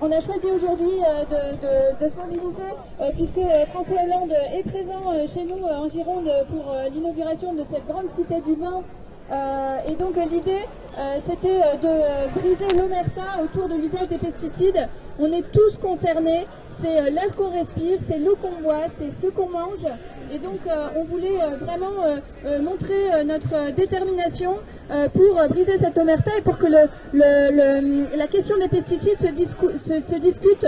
on a choisi aujourd'hui de se mobiliser puisque François Hollande est présent chez nous en Gironde pour l'inauguration de cette grande cité du vin. Et donc l'idée c'était de briser l'omerta autour de l'usage des pesticides. On est tous concernés, c'est l'air qu'on respire, c'est l'eau qu'on boit, c'est ce qu'on mange. Et donc on voulait vraiment montrer notre détermination pour briser cette omerta et pour que la question des pesticides se discute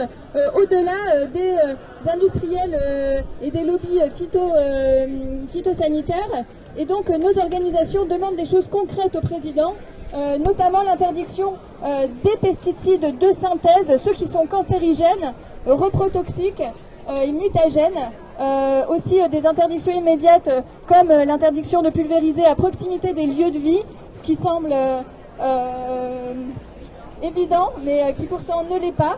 au-delà des industriels et des lobbies phytosanitaires. Et donc nos organisations demandent des choses concrètes au président, notamment l'interdiction des pesticides de synthèse, ceux qui sont cancérigènes, reprotoxiques et mutagènes. Aussi des interdictions immédiates comme l'interdiction de pulvériser à proximité des lieux de vie, ce qui semble évident mais qui pourtant ne l'est pas.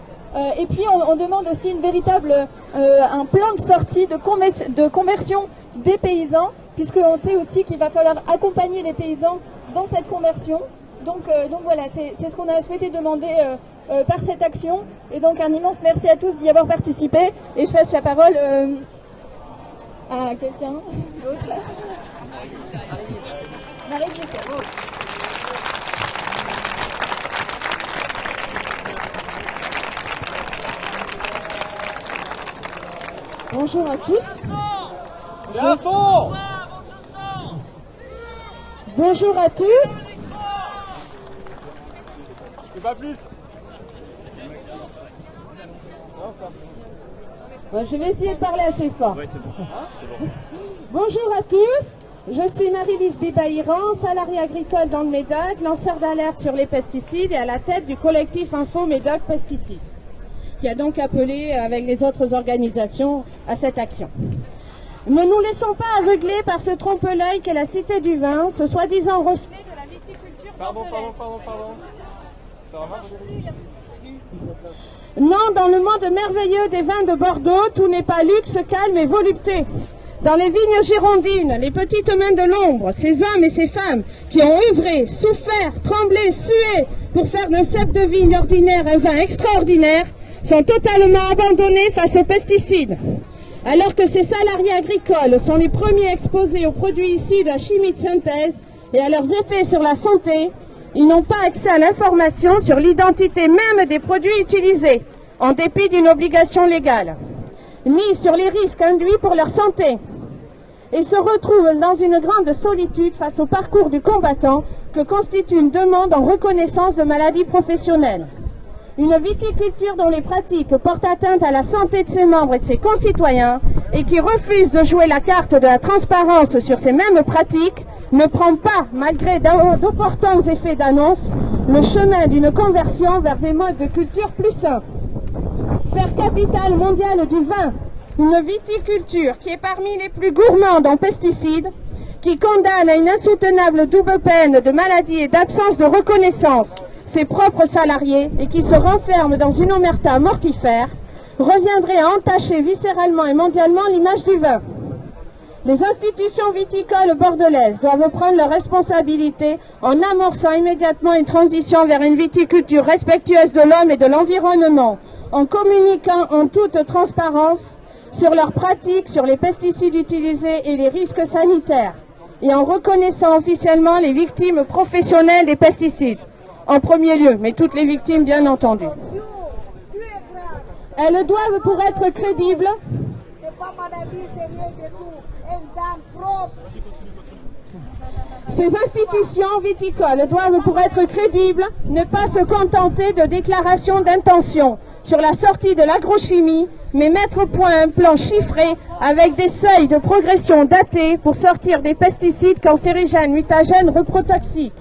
Et puis on demande aussi un plan de sortie, de conversion des paysans, puisqu'on sait aussi qu'il va falloir accompagner les paysans dans cette conversion. Donc voilà, c'est ce qu'on a souhaité demander par cette action. Et donc un immense merci à tous d'y avoir participé. Et je passe la parole à quelqu'un d'autre. Marie Guisset. Bonjour à tous. Bonjour à tous. Pas plus. Bon, je vais essayer de parler assez fort. Ouais, c'est bon. C'est bon. Bonjour à tous. Je suis Marie-Lise Bibaïran, salariée agricole dans le Médoc, lanceur d'alerte sur les pesticides et à la tête du collectif Info Médoc Pesticides, qui a donc appelé avec les autres organisations à cette action. Ne nous laissons pas aveugler par ce trompe-l'œil qu'est la Cité du Vin, ce soi-disant reflet de la viticulture. Pardon. Ça va marcher ? Non, dans le monde merveilleux des vins de Bordeaux, tout n'est pas luxe, calme et volupté. Dans les vignes girondines, les petites mains de l'ombre, ces hommes et ces femmes qui ont œuvré, souffert, tremblé, sué pour faire d'un cep de vigne ordinaire un vin extraordinaire, sont totalement abandonnés face aux pesticides. Alors que ces salariés agricoles sont les premiers exposés aux produits issus de la chimie de synthèse et à leurs effets sur la santé, ils n'ont pas accès à l'information sur l'identité même des produits utilisés, en dépit d'une obligation légale, ni sur les risques induits pour leur santé, et se retrouvent dans une grande solitude face au parcours du combattant que constitue une demande en reconnaissance de maladie professionnelle. Une viticulture dont les pratiques portent atteinte à la santé de ses membres et de ses concitoyens et qui refuse de jouer la carte de la transparence sur ces mêmes pratiques ne prend pas, malgré d'opportuns effets d'annonce, le chemin d'une conversion vers des modes de culture plus sains. Faire capitale mondiale du vin, une viticulture qui est parmi les plus gourmandes en pesticides, qui condamne à une insoutenable double peine de maladie et d'absence de reconnaissance ses propres salariés et qui se renferme dans une omerta mortifère, reviendrait à entacher viscéralement et mondialement l'image du vin. Les institutions viticoles bordelaises doivent prendre leurs responsabilités en amorçant immédiatement une transition vers une viticulture respectueuse de l'homme et de l'environnement, en communiquant en toute transparence sur leurs pratiques, sur les pesticides utilisés et les risques sanitaires, et en reconnaissant officiellement les victimes professionnelles des pesticides, en premier lieu, mais toutes les victimes bien entendu. Elles doivent, pour être crédibles, ces institutions viticoles doivent, pour être crédibles, ne pas se contenter de déclarations d'intention sur la sortie de l'agrochimie, mais mettre au point un plan chiffré avec des seuils de progression datés pour sortir des pesticides cancérigènes, mutagènes, reprotoxiques.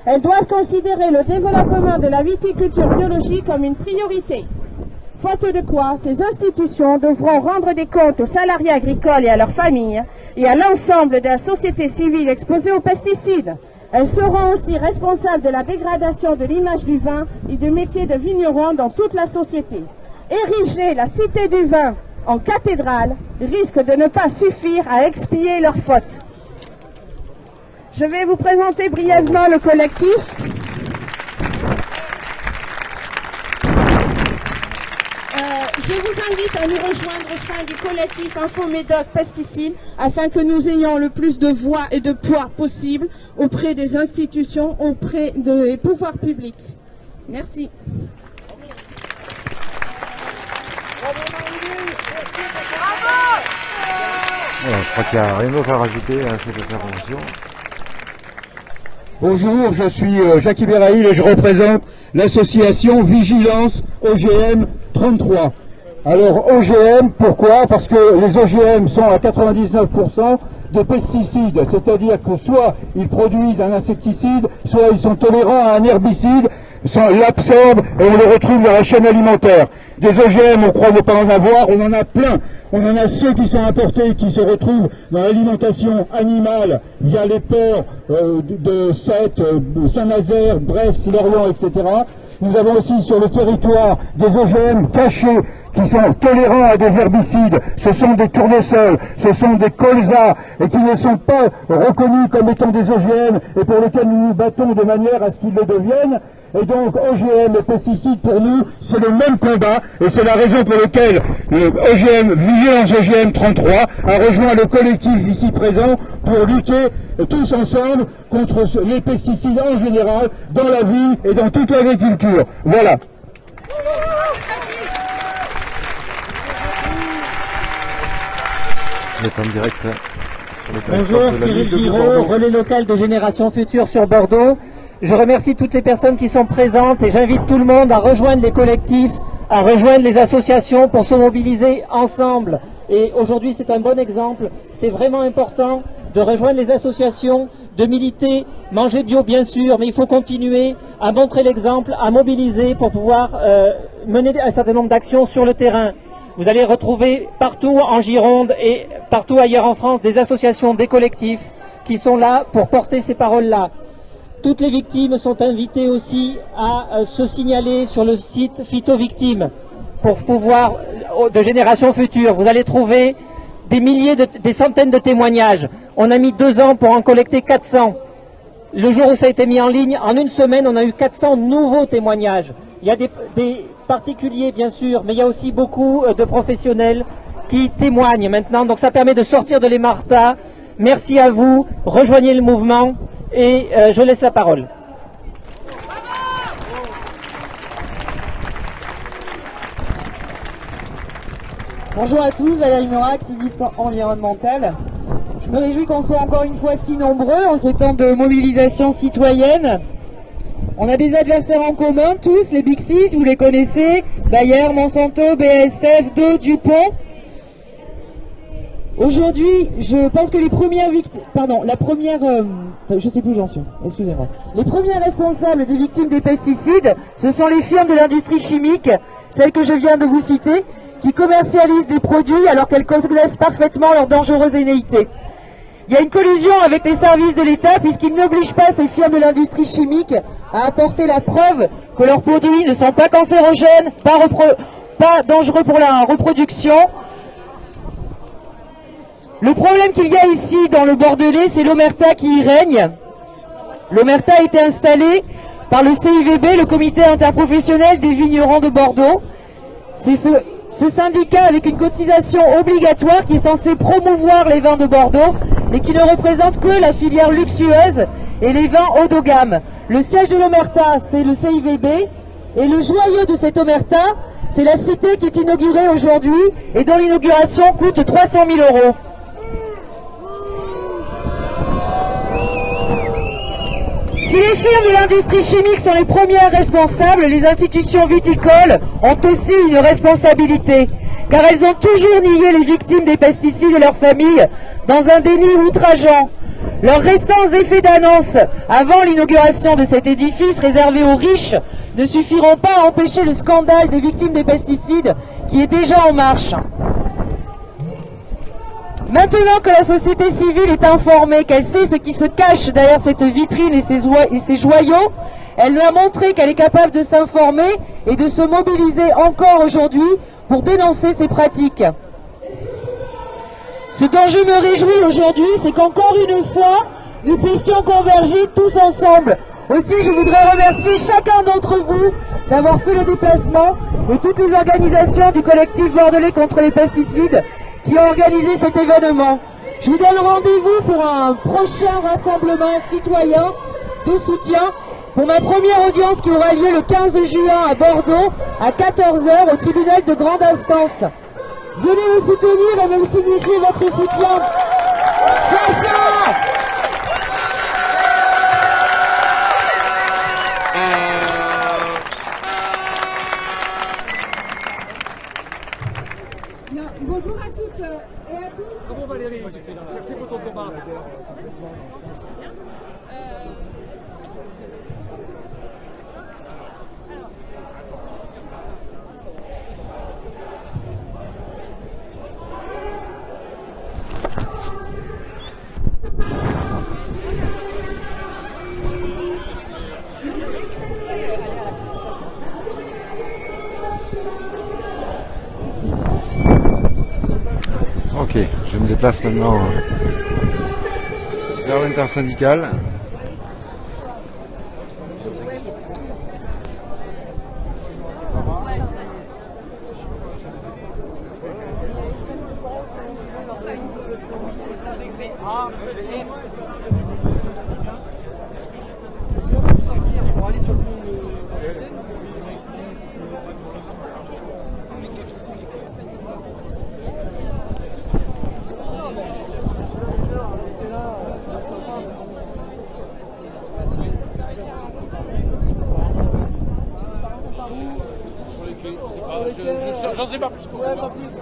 Elles doivent considérer le développement de la viticulture biologique comme une priorité. Faute de quoi, ces institutions devront rendre des comptes aux salariés agricoles et à leurs familles et à l'ensemble de la société civile exposée aux pesticides. Elles seront aussi responsables de la dégradation de l'image du vin et du métier de vigneron dans toute la société. Ériger la cité du vin en cathédrale risque de ne pas suffire à expier leurs fautes. Je vais vous présenter brièvement le collectif. Je vous invite à nous rejoindre au sein du collectif Infomédoc Pesticides afin que nous ayons le plus de voix et de poids possible auprès des institutions, auprès des pouvoirs publics. Merci. Voilà, je crois qu'il n'y a rien d'autre à rajouter à cette intervention. Bonjour, je suis Jacques Iberaïl et je représente l'association Vigilance OGM 33. Alors OGM, pourquoi? Parce que les OGM sont à 99% de pesticides, c'est-à-dire que soit ils produisent un insecticide, soit ils sont tolérants à un herbicide, l'absorbent et on les retrouve dans la chaîne alimentaire. Des OGM, on croit ne pas en avoir, on en a plein. On en a ceux qui sont importés, qui se retrouvent dans l'alimentation animale via les ports de Sète, Saint-Nazaire, Brest, Lorient, etc. Nous avons aussi sur le territoire des OGM cachés qui sont tolérants à des herbicides. Ce sont des tournesols, ce sont des colzas et qui ne sont pas reconnus comme étant des OGM et pour lesquels nous nous battons de manière à ce qu'ils le deviennent. Et donc OGM et pesticides pour nous c'est le même combat et c'est la raison pour laquelle Vigilance OGM 33 a rejoint le collectif ici présent pour lutter tous ensemble contre les pesticides en général dans la vie et dans toute l'agriculture. Voilà. Vous êtes en direct sur le Bonjour, Cyril Giraud, relais local de Génération Future sur Bordeaux. Je remercie toutes les personnes qui sont présentes et j'invite tout le monde à rejoindre les collectifs, à rejoindre les associations pour se mobiliser ensemble. Et aujourd'hui, c'est un bon exemple. C'est vraiment important de rejoindre les associations, de militer, manger bio bien sûr, mais il faut continuer à montrer l'exemple, à mobiliser pour pouvoir mener un certain nombre d'actions sur le terrain. Vous allez retrouver partout en Gironde et partout ailleurs en France des associations, des collectifs qui sont là pour porter ces paroles-là. Toutes les victimes sont invitées aussi à se signaler sur le site Phytovictimes pour pouvoir, de Génération Future. Vous allez trouver des milliers, des centaines de témoignages. On a mis 2 ans pour en collecter 400. Le jour où ça a été mis en ligne, en une semaine, on a eu 400 nouveaux témoignages. Il y a des particuliers, bien sûr, mais il y a aussi beaucoup de professionnels qui témoignent maintenant. Donc ça permet de sortir de l'émarta. Merci à vous. Rejoignez le mouvement. Et je laisse la parole. Bonjour à tous, Valérie Murat, activiste environnementale. Je me réjouis qu'on soit encore une fois si nombreux en ce temps de mobilisation citoyenne. On a des adversaires en commun, tous, les Big Six, vous les connaissez, Bayer, Monsanto, BASF, DuPont. Aujourd'hui, je pense que les premières victimes, je sais plus où j'en suis, excusez-moi. Les premiers responsables des victimes des pesticides, ce sont les firmes de l'industrie chimique, celles que je viens de vous citer, qui commercialisent des produits alors qu'elles connaissent parfaitement leur dangereuse velléité. Il y a une collusion avec les services de l'État puisqu'ils n'obligent pas ces firmes de l'industrie chimique à apporter la preuve que leurs produits ne sont pas cancérogènes, pas dangereux pour la reproduction. Le problème qu'il y a ici dans le Bordelais, c'est l'omerta qui y règne. L'omerta a été installée par le CIVB, le comité interprofessionnel des vignerons de Bordeaux. C'est ce syndicat avec une cotisation obligatoire qui est censé promouvoir les vins de Bordeaux, mais qui ne représente que la filière luxueuse et les vins haut de gamme. Le siège de l'omerta, c'est le CIVB, et le joyau de cette omerta, c'est la cité qui est inaugurée aujourd'hui et dont l'inauguration coûte 300 000 €. Si les firmes de l'industrie chimique sont les premières responsables, les institutions viticoles ont aussi une responsabilité, car elles ont toujours nié les victimes des pesticides et leurs familles dans un déni outrageant. Leurs récents effets d'annonce avant l'inauguration de cet édifice réservé aux riches ne suffiront pas à empêcher le scandale des victimes des pesticides qui est déjà en marche. Maintenant que la société civile est informée, qu'elle sait ce qui se cache derrière cette vitrine et ses joyaux, elle nous a montré qu'elle est capable de s'informer et de se mobiliser encore aujourd'hui pour dénoncer ces pratiques. Ce dont je me réjouis aujourd'hui, c'est qu'encore une fois, nous puissions converger tous ensemble. Aussi, je voudrais remercier chacun d'entre vous d'avoir fait le déplacement et toutes les organisations du collectif bordelais contre les pesticides qui ont organisé cet événement. Je vous donne rendez-vous pour un prochain rassemblement citoyen de soutien pour ma première audience qui aura lieu le 15 juin à Bordeaux à 14 h au tribunal de grande instance. Venez me soutenir et me signifier votre soutien. Forza! Bonjour à toutes et à tous. Bravo Valérie, merci pour ton combat. Ok, je me déplace maintenant vers l'intersyndicale. J'en sais pas plus. Ouais, pas plus.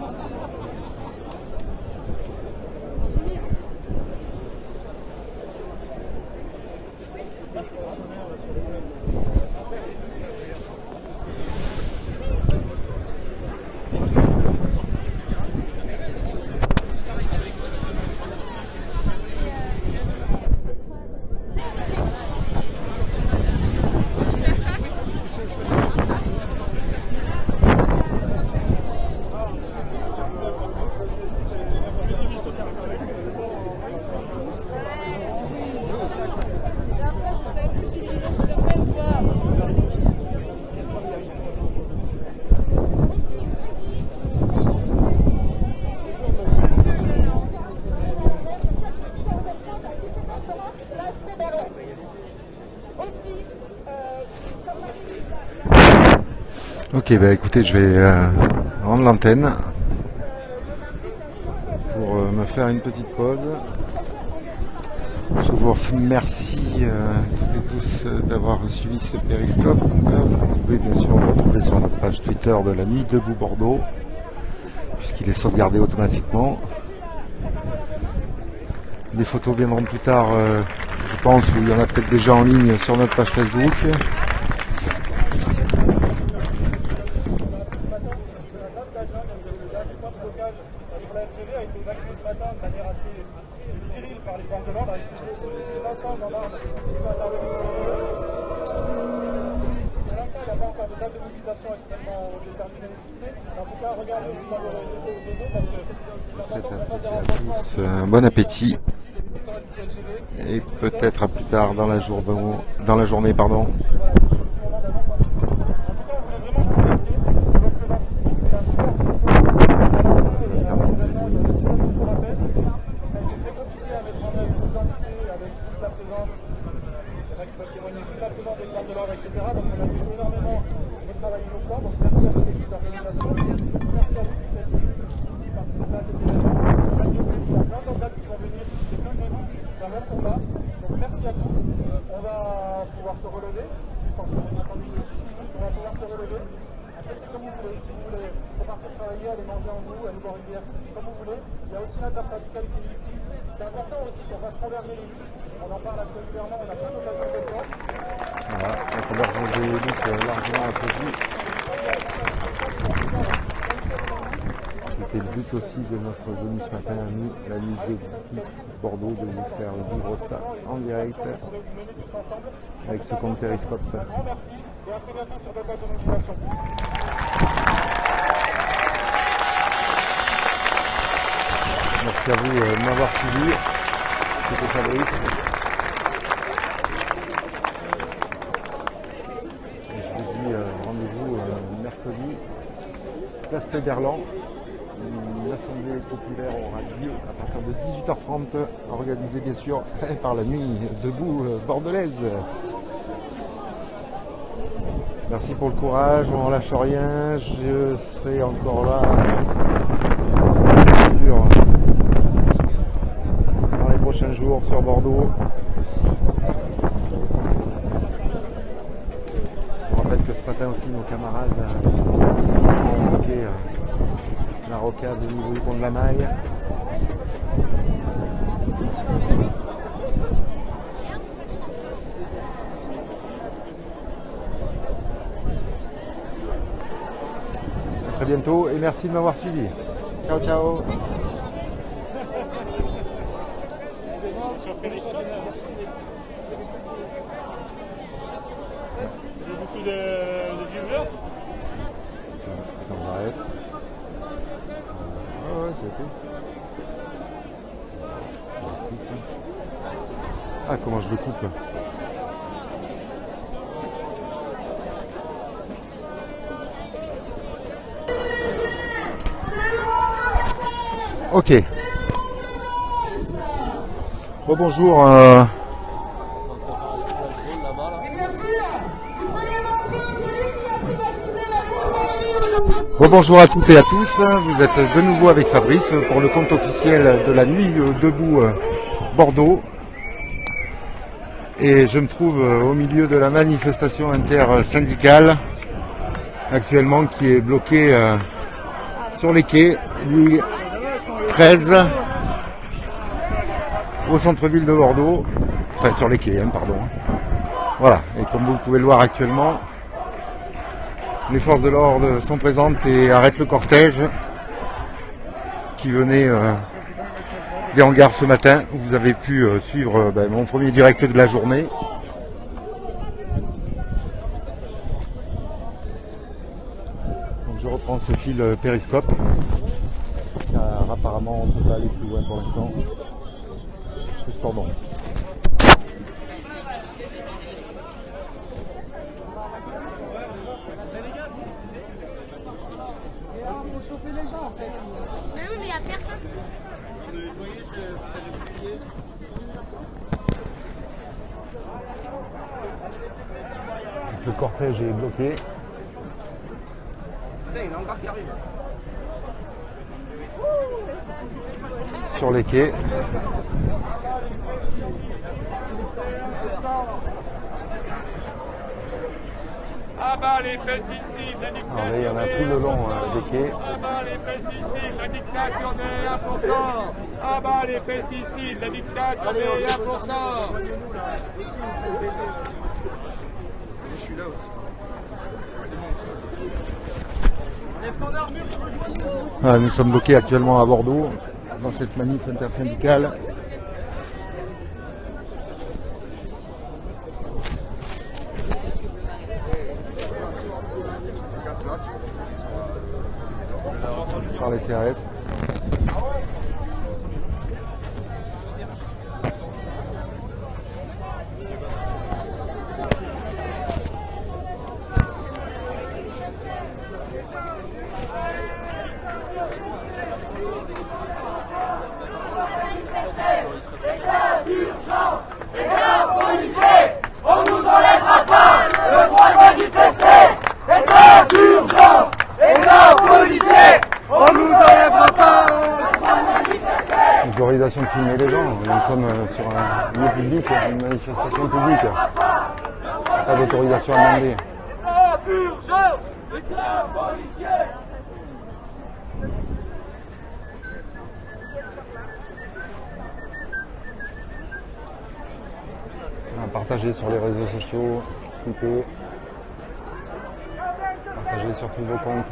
Ok, bah écoutez, je vais rendre l'antenne pour me faire une petite pause. Je vous remercie toutes et tous d'avoir suivi ce périscope. Vous pouvez bien sûr le retrouver sur notre page Twitter de la Nuit Debout Bordeaux, puisqu'il est sauvegardé automatiquement. Les photos viendront plus tard, je pense, ou il y en a peut-être déjà en ligne sur notre page Facebook. Gendarmes qui sont intervenus sur le lieu. Pour l'instant, il n'y a pas encore de date de mobilisation extrêmement déterminée et fixée. En tout cas, regardez aussi dans vos réseaux parce que c'est important qu'on fasse des renforcements. Bon appétit et peut-être à plus tard dans la journée, pardon. Merci à tous. On va pouvoir se relever. Juste encore, on va pouvoir se relever. Après, c'est comme vous voulez. Si vous voulez repartir travailler, aller manger en bout, aller boire une bière, comme vous voulez. Il y a aussi l'intersyndicale qui est ici. C'est important aussi qu'on fasse converger les luttes. On en parle assez régulièrement, on n'a pas d'occasion de le faire. Voilà, la convergence des luttes largement applaudie. C'était le but aussi de notre venue ce matin à nous, la nuit de Bordeaux, de vous faire vivre ça en direct avec ce compte Périscope. Merci et à très bientôt sur d'autres dates de mobilisation. Merci à vous de m'avoir suivi. C'était Fabrice. Et je vous dis rendez-vous mercredi, place Péberlan. Une assemblée populaire aura lieu à partir de 18h30, organisée bien sûr par la nuit debout bordelaise. Merci pour le courage, on ne lâche rien, je serai encore là, bien sûr, dans les prochains jours sur Bordeaux. Je rappelle que ce matin aussi nos camarades ont bloqué la rocade au niveau du pont de la Maille. À très bientôt et merci de m'avoir suivi. Ciao ciao. Beaucoup de viewers. Attends, j'arrête. Ouais, c'est tout. Ah, comment je le coupe là. Ok. Bonjour. Bonjour à toutes et à tous, vous êtes de nouveau avec Fabrice pour le compte officiel de la nuit debout Bordeaux. Et je me trouve au milieu de la manifestation intersyndicale actuellement qui est bloquée sur les quais Louis XIII au centre-ville de Bordeaux, enfin sur les quais, pardon. Voilà, et comme vous pouvez le voir actuellement, les forces de l'ordre sont présentes et arrêtent le cortège qui venait des hangars ce matin. Vous avez pu suivre mon premier direct de la journée. Donc je reprends ce fil périscope car apparemment on ne peut pas aller plus loin pour l'instant. Cependant. Chauffer les gens en fait. Mais oui, mais il n'y a personne. Le cortège est bloqué. Putain, il y en a encore qui arrive. Sur les quais. Ah bah les pesticides, la dictature. Alors là, il y en a tout le long des quais. Ah bah les pesticides, la dictature des 1%. Ah bah les pesticides, la dictature des 1%. Je suis là aussi. Voilà, nous sommes bloqués actuellement à Bordeaux dans cette manif intersyndicale. par les CRS. On nous enlèvera pas le droit de manifester. État d'urgence, État policier, on nous enlèvera pas le droit de manifester. Autorisation de filmer les gens. Nous sommes sur un lieu public, une manifestation publique. Pas d'autorisation à demander. État d'urgence, État policier. Partagez sur les réseaux sociaux, tweetez, partagez sur tous vos comptes.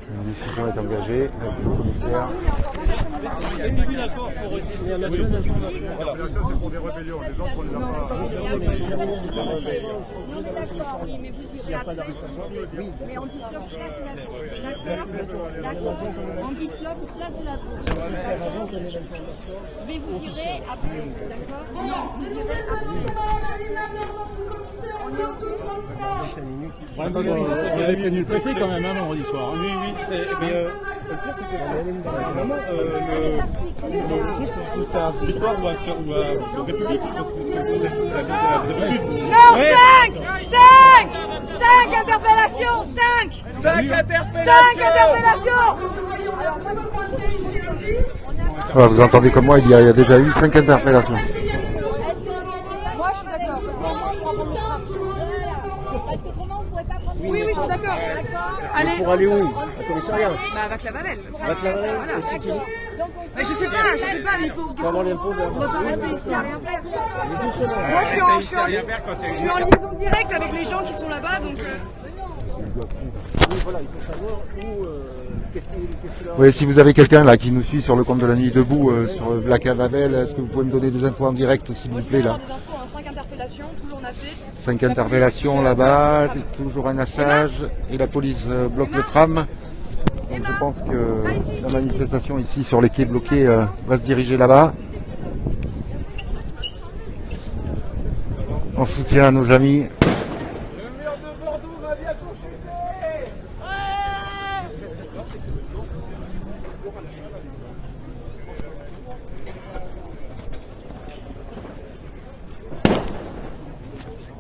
Une discussion est engagée avec le commissaire. L'appellation, c'est pour des rébellions. Les autres, on les a pas. Oui, mais vous irez après. Oui, mais on disloque place de la Bourse. D'accord. On disloque place de la Bourse. Mais vous irez après. D'accord. Vous irez Vous avez prévenu le préfet quand même, vendredi soir. Oui, mais le pire, c'est que vraiment, le truc, c'était à Victoire ou à République, parce que c'est d'habitude. Non, 5 interpellations, 5 interpellations. Alors moi je pensais ici aussi. Voilà, vous entendez comme moi, il y a déjà eu 5 interpellations. Moi je suis d'accord. Parce qu'autrement on pourrait pas prendre. Oui, je suis d'accord. Allez. Pour aller où? Au commissariat? Bah, à Vaclavanel. Vaclavanel, voilà. et c'est qui? Mais je sais pas, il faut. Faut avoir l'info de... On va pas rester ici à rien faire. Mais tout seul. Moi je suis en liaison directe avec les gens qui sont là-bas, donc. Oui, voilà, il faut savoir où. Qu'est-ce qu'il a. Oui, si vous avez quelqu'un là qui nous suit sur le compte de la Nuit Debout, sur Vaclavanel, est-ce que vous pouvez me donner des infos en direct, s'il vous plaît, là? 5 interpellations, toujours nassées. 5 interpellations là-bas, toujours un assage, et la police bloque le tram. Donc je pense que la manifestation ici sur les quais bloqués va se diriger là-bas. En soutien à nos amis.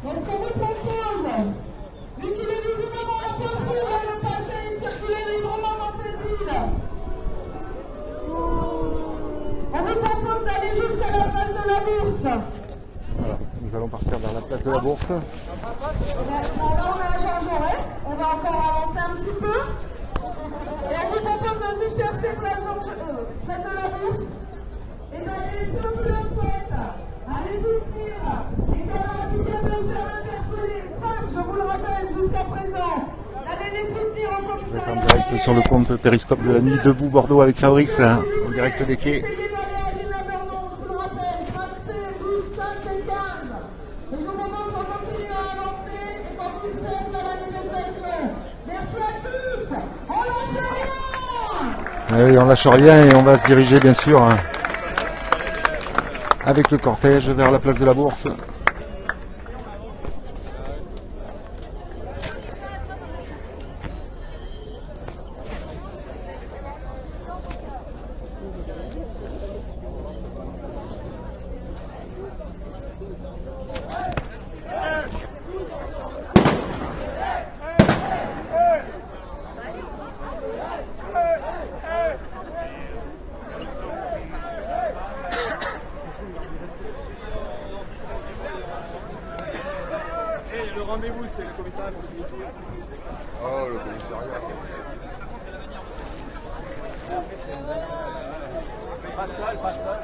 Est-ce qu'on vous propose, vu qu'il est visiblement impossible de passer et de circuler librement dans cette ville, on vous propose d'aller jusqu'à la place de la Bourse. Voilà, nous allons partir vers la place de la Bourse. Là, on est à Jean Jaurès, on va encore avancer un petit peu. Et on vous propose de se disperser place de la Bourse et d'aller, ceux qui le souhaitent, aller soutenir les camarades qui viennent de se faire interpeller. 5, je vous le rappelle, jusqu'à présent. Allez les soutenir au Vous êtes commissariat. en direct sur le compte Périscope de la Nuit Debout Bordeaux avec Fabrice, en direct des quais. Et je vous propose qu'on continue à avancer et qu'on disperse la manifestation. Merci à tous. On lâche rien. Oui, on lâche rien et on va se diriger bien sûr avec le cortège vers la place de la Bourse. Le rendez-vous, c'est le commissariat. Oh, le commissariat. Passe là, elle passe là.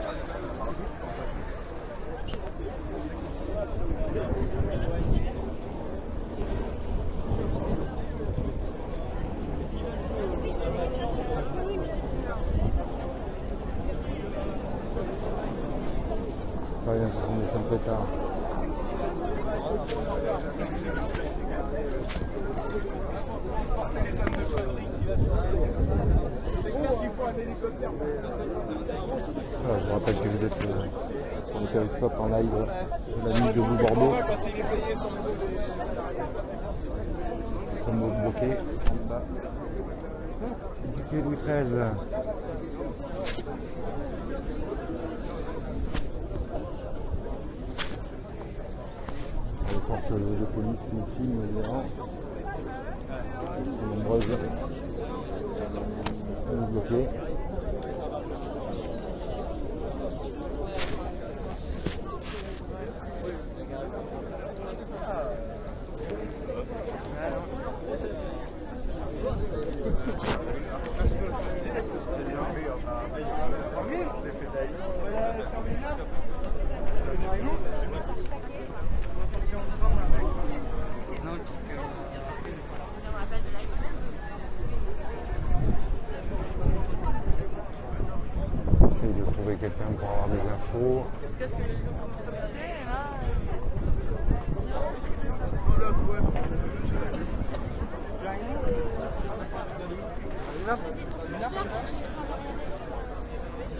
ce sont des simpletards. Voilà, je vous rappelle que vous êtes sur le Périscope en live de la nuit debout Bordeaux. Nous sommes bloqués. Ici Louis XIII. Les forces de police qui nous filment évidemment. Elles sont nombreuses à nous bloquer. J'essaye de trouver quelqu'un pour avoir des infos.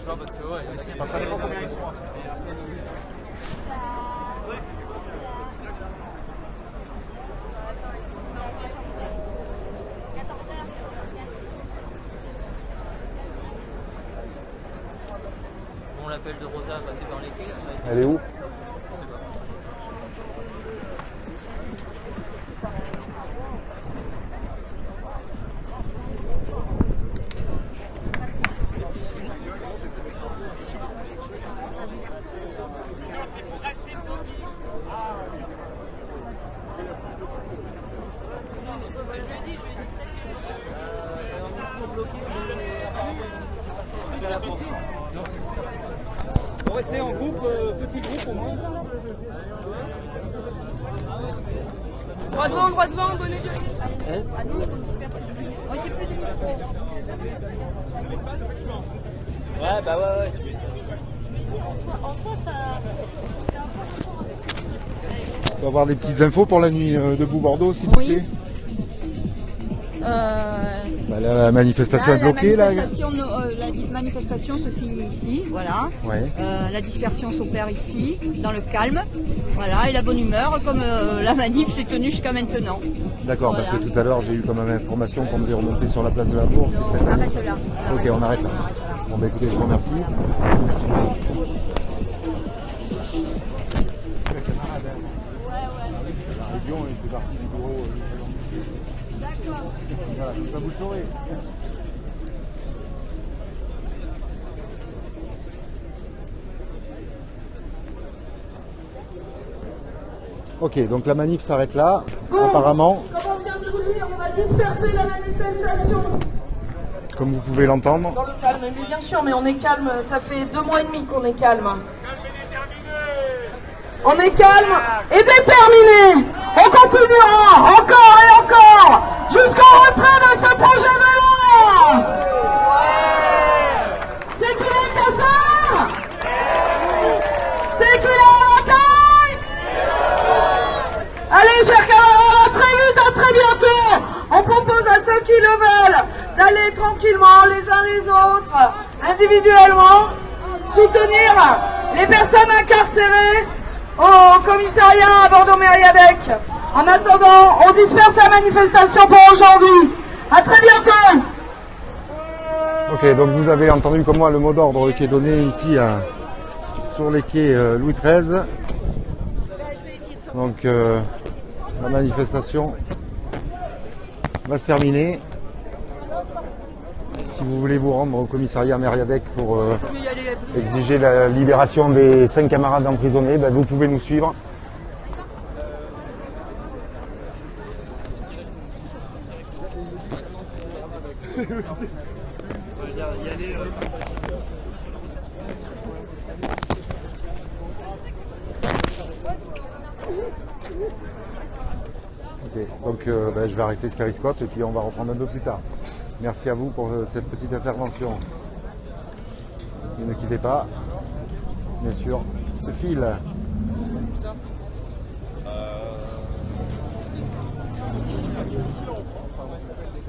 Parce que ouais, ça dépend combien ils sont. On l'appelle de Rosa, passer par les quais. Elle est où? Vous restez en groupe, petit groupe au moins. Droit devant, bonnet. Moi j'ai plus de micro. Ouais, bah ouais. En soi, ça. On peut avoir des petites infos pour la nuit debout Bordeaux, s'il vous plaît? Bah là, la manifestation est bloquée. La manifestation se finit ici, voilà. Ouais. La dispersion s'opère ici, dans le calme, voilà, et la bonne humeur, comme la manif s'est tenue jusqu'à maintenant. D'accord, voilà. parce que tout à l'heure j'ai eu comme information qu'on devait remonter sur la place de la Bourse. On arrête là. Ok, on arrête là. Bon bah écoutez, je vous remercie. Lyon, il fait partie du bureau. D'accord. Voilà, tout ça vous le saurez. Ok, donc la manif s'arrête là, apparemment. Comme on vient de vous le dire, on va disperser la manifestation. Comme vous pouvez l'entendre. Dans le calme, mais bien sûr, mais on est calme, ça fait 2 mois et demi qu'on est calme. On est calme et déterminé. On continuera encore et encore jusqu'au retrait de ce projet de loi. C'est clair, Cassard? C'est clair, Racaille? Allez, chers camarades, à très vite, à très bientôt. On propose à ceux qui le veulent d'aller tranquillement les uns les autres, individuellement, soutenir les personnes incarcérées au commissariat à Bordeaux-Mériadec. En attendant, on disperse la manifestation pour aujourd'hui. À très bientôt. Ok, donc vous avez entendu comme moi le mot d'ordre qui est donné ici sur les quais Louis XIII. Donc la manifestation va se terminer. Si vous voulez vous rendre au commissariat Mériadec pour exiger la libération des 5 camarades emprisonnés, ben vous pouvez nous suivre. Ok, donc je vais arrêter ce périscope et puis on va reprendre un peu plus tard. Merci à vous pour cette petite intervention. Et ne quittez pas, bien sûr. ce fil.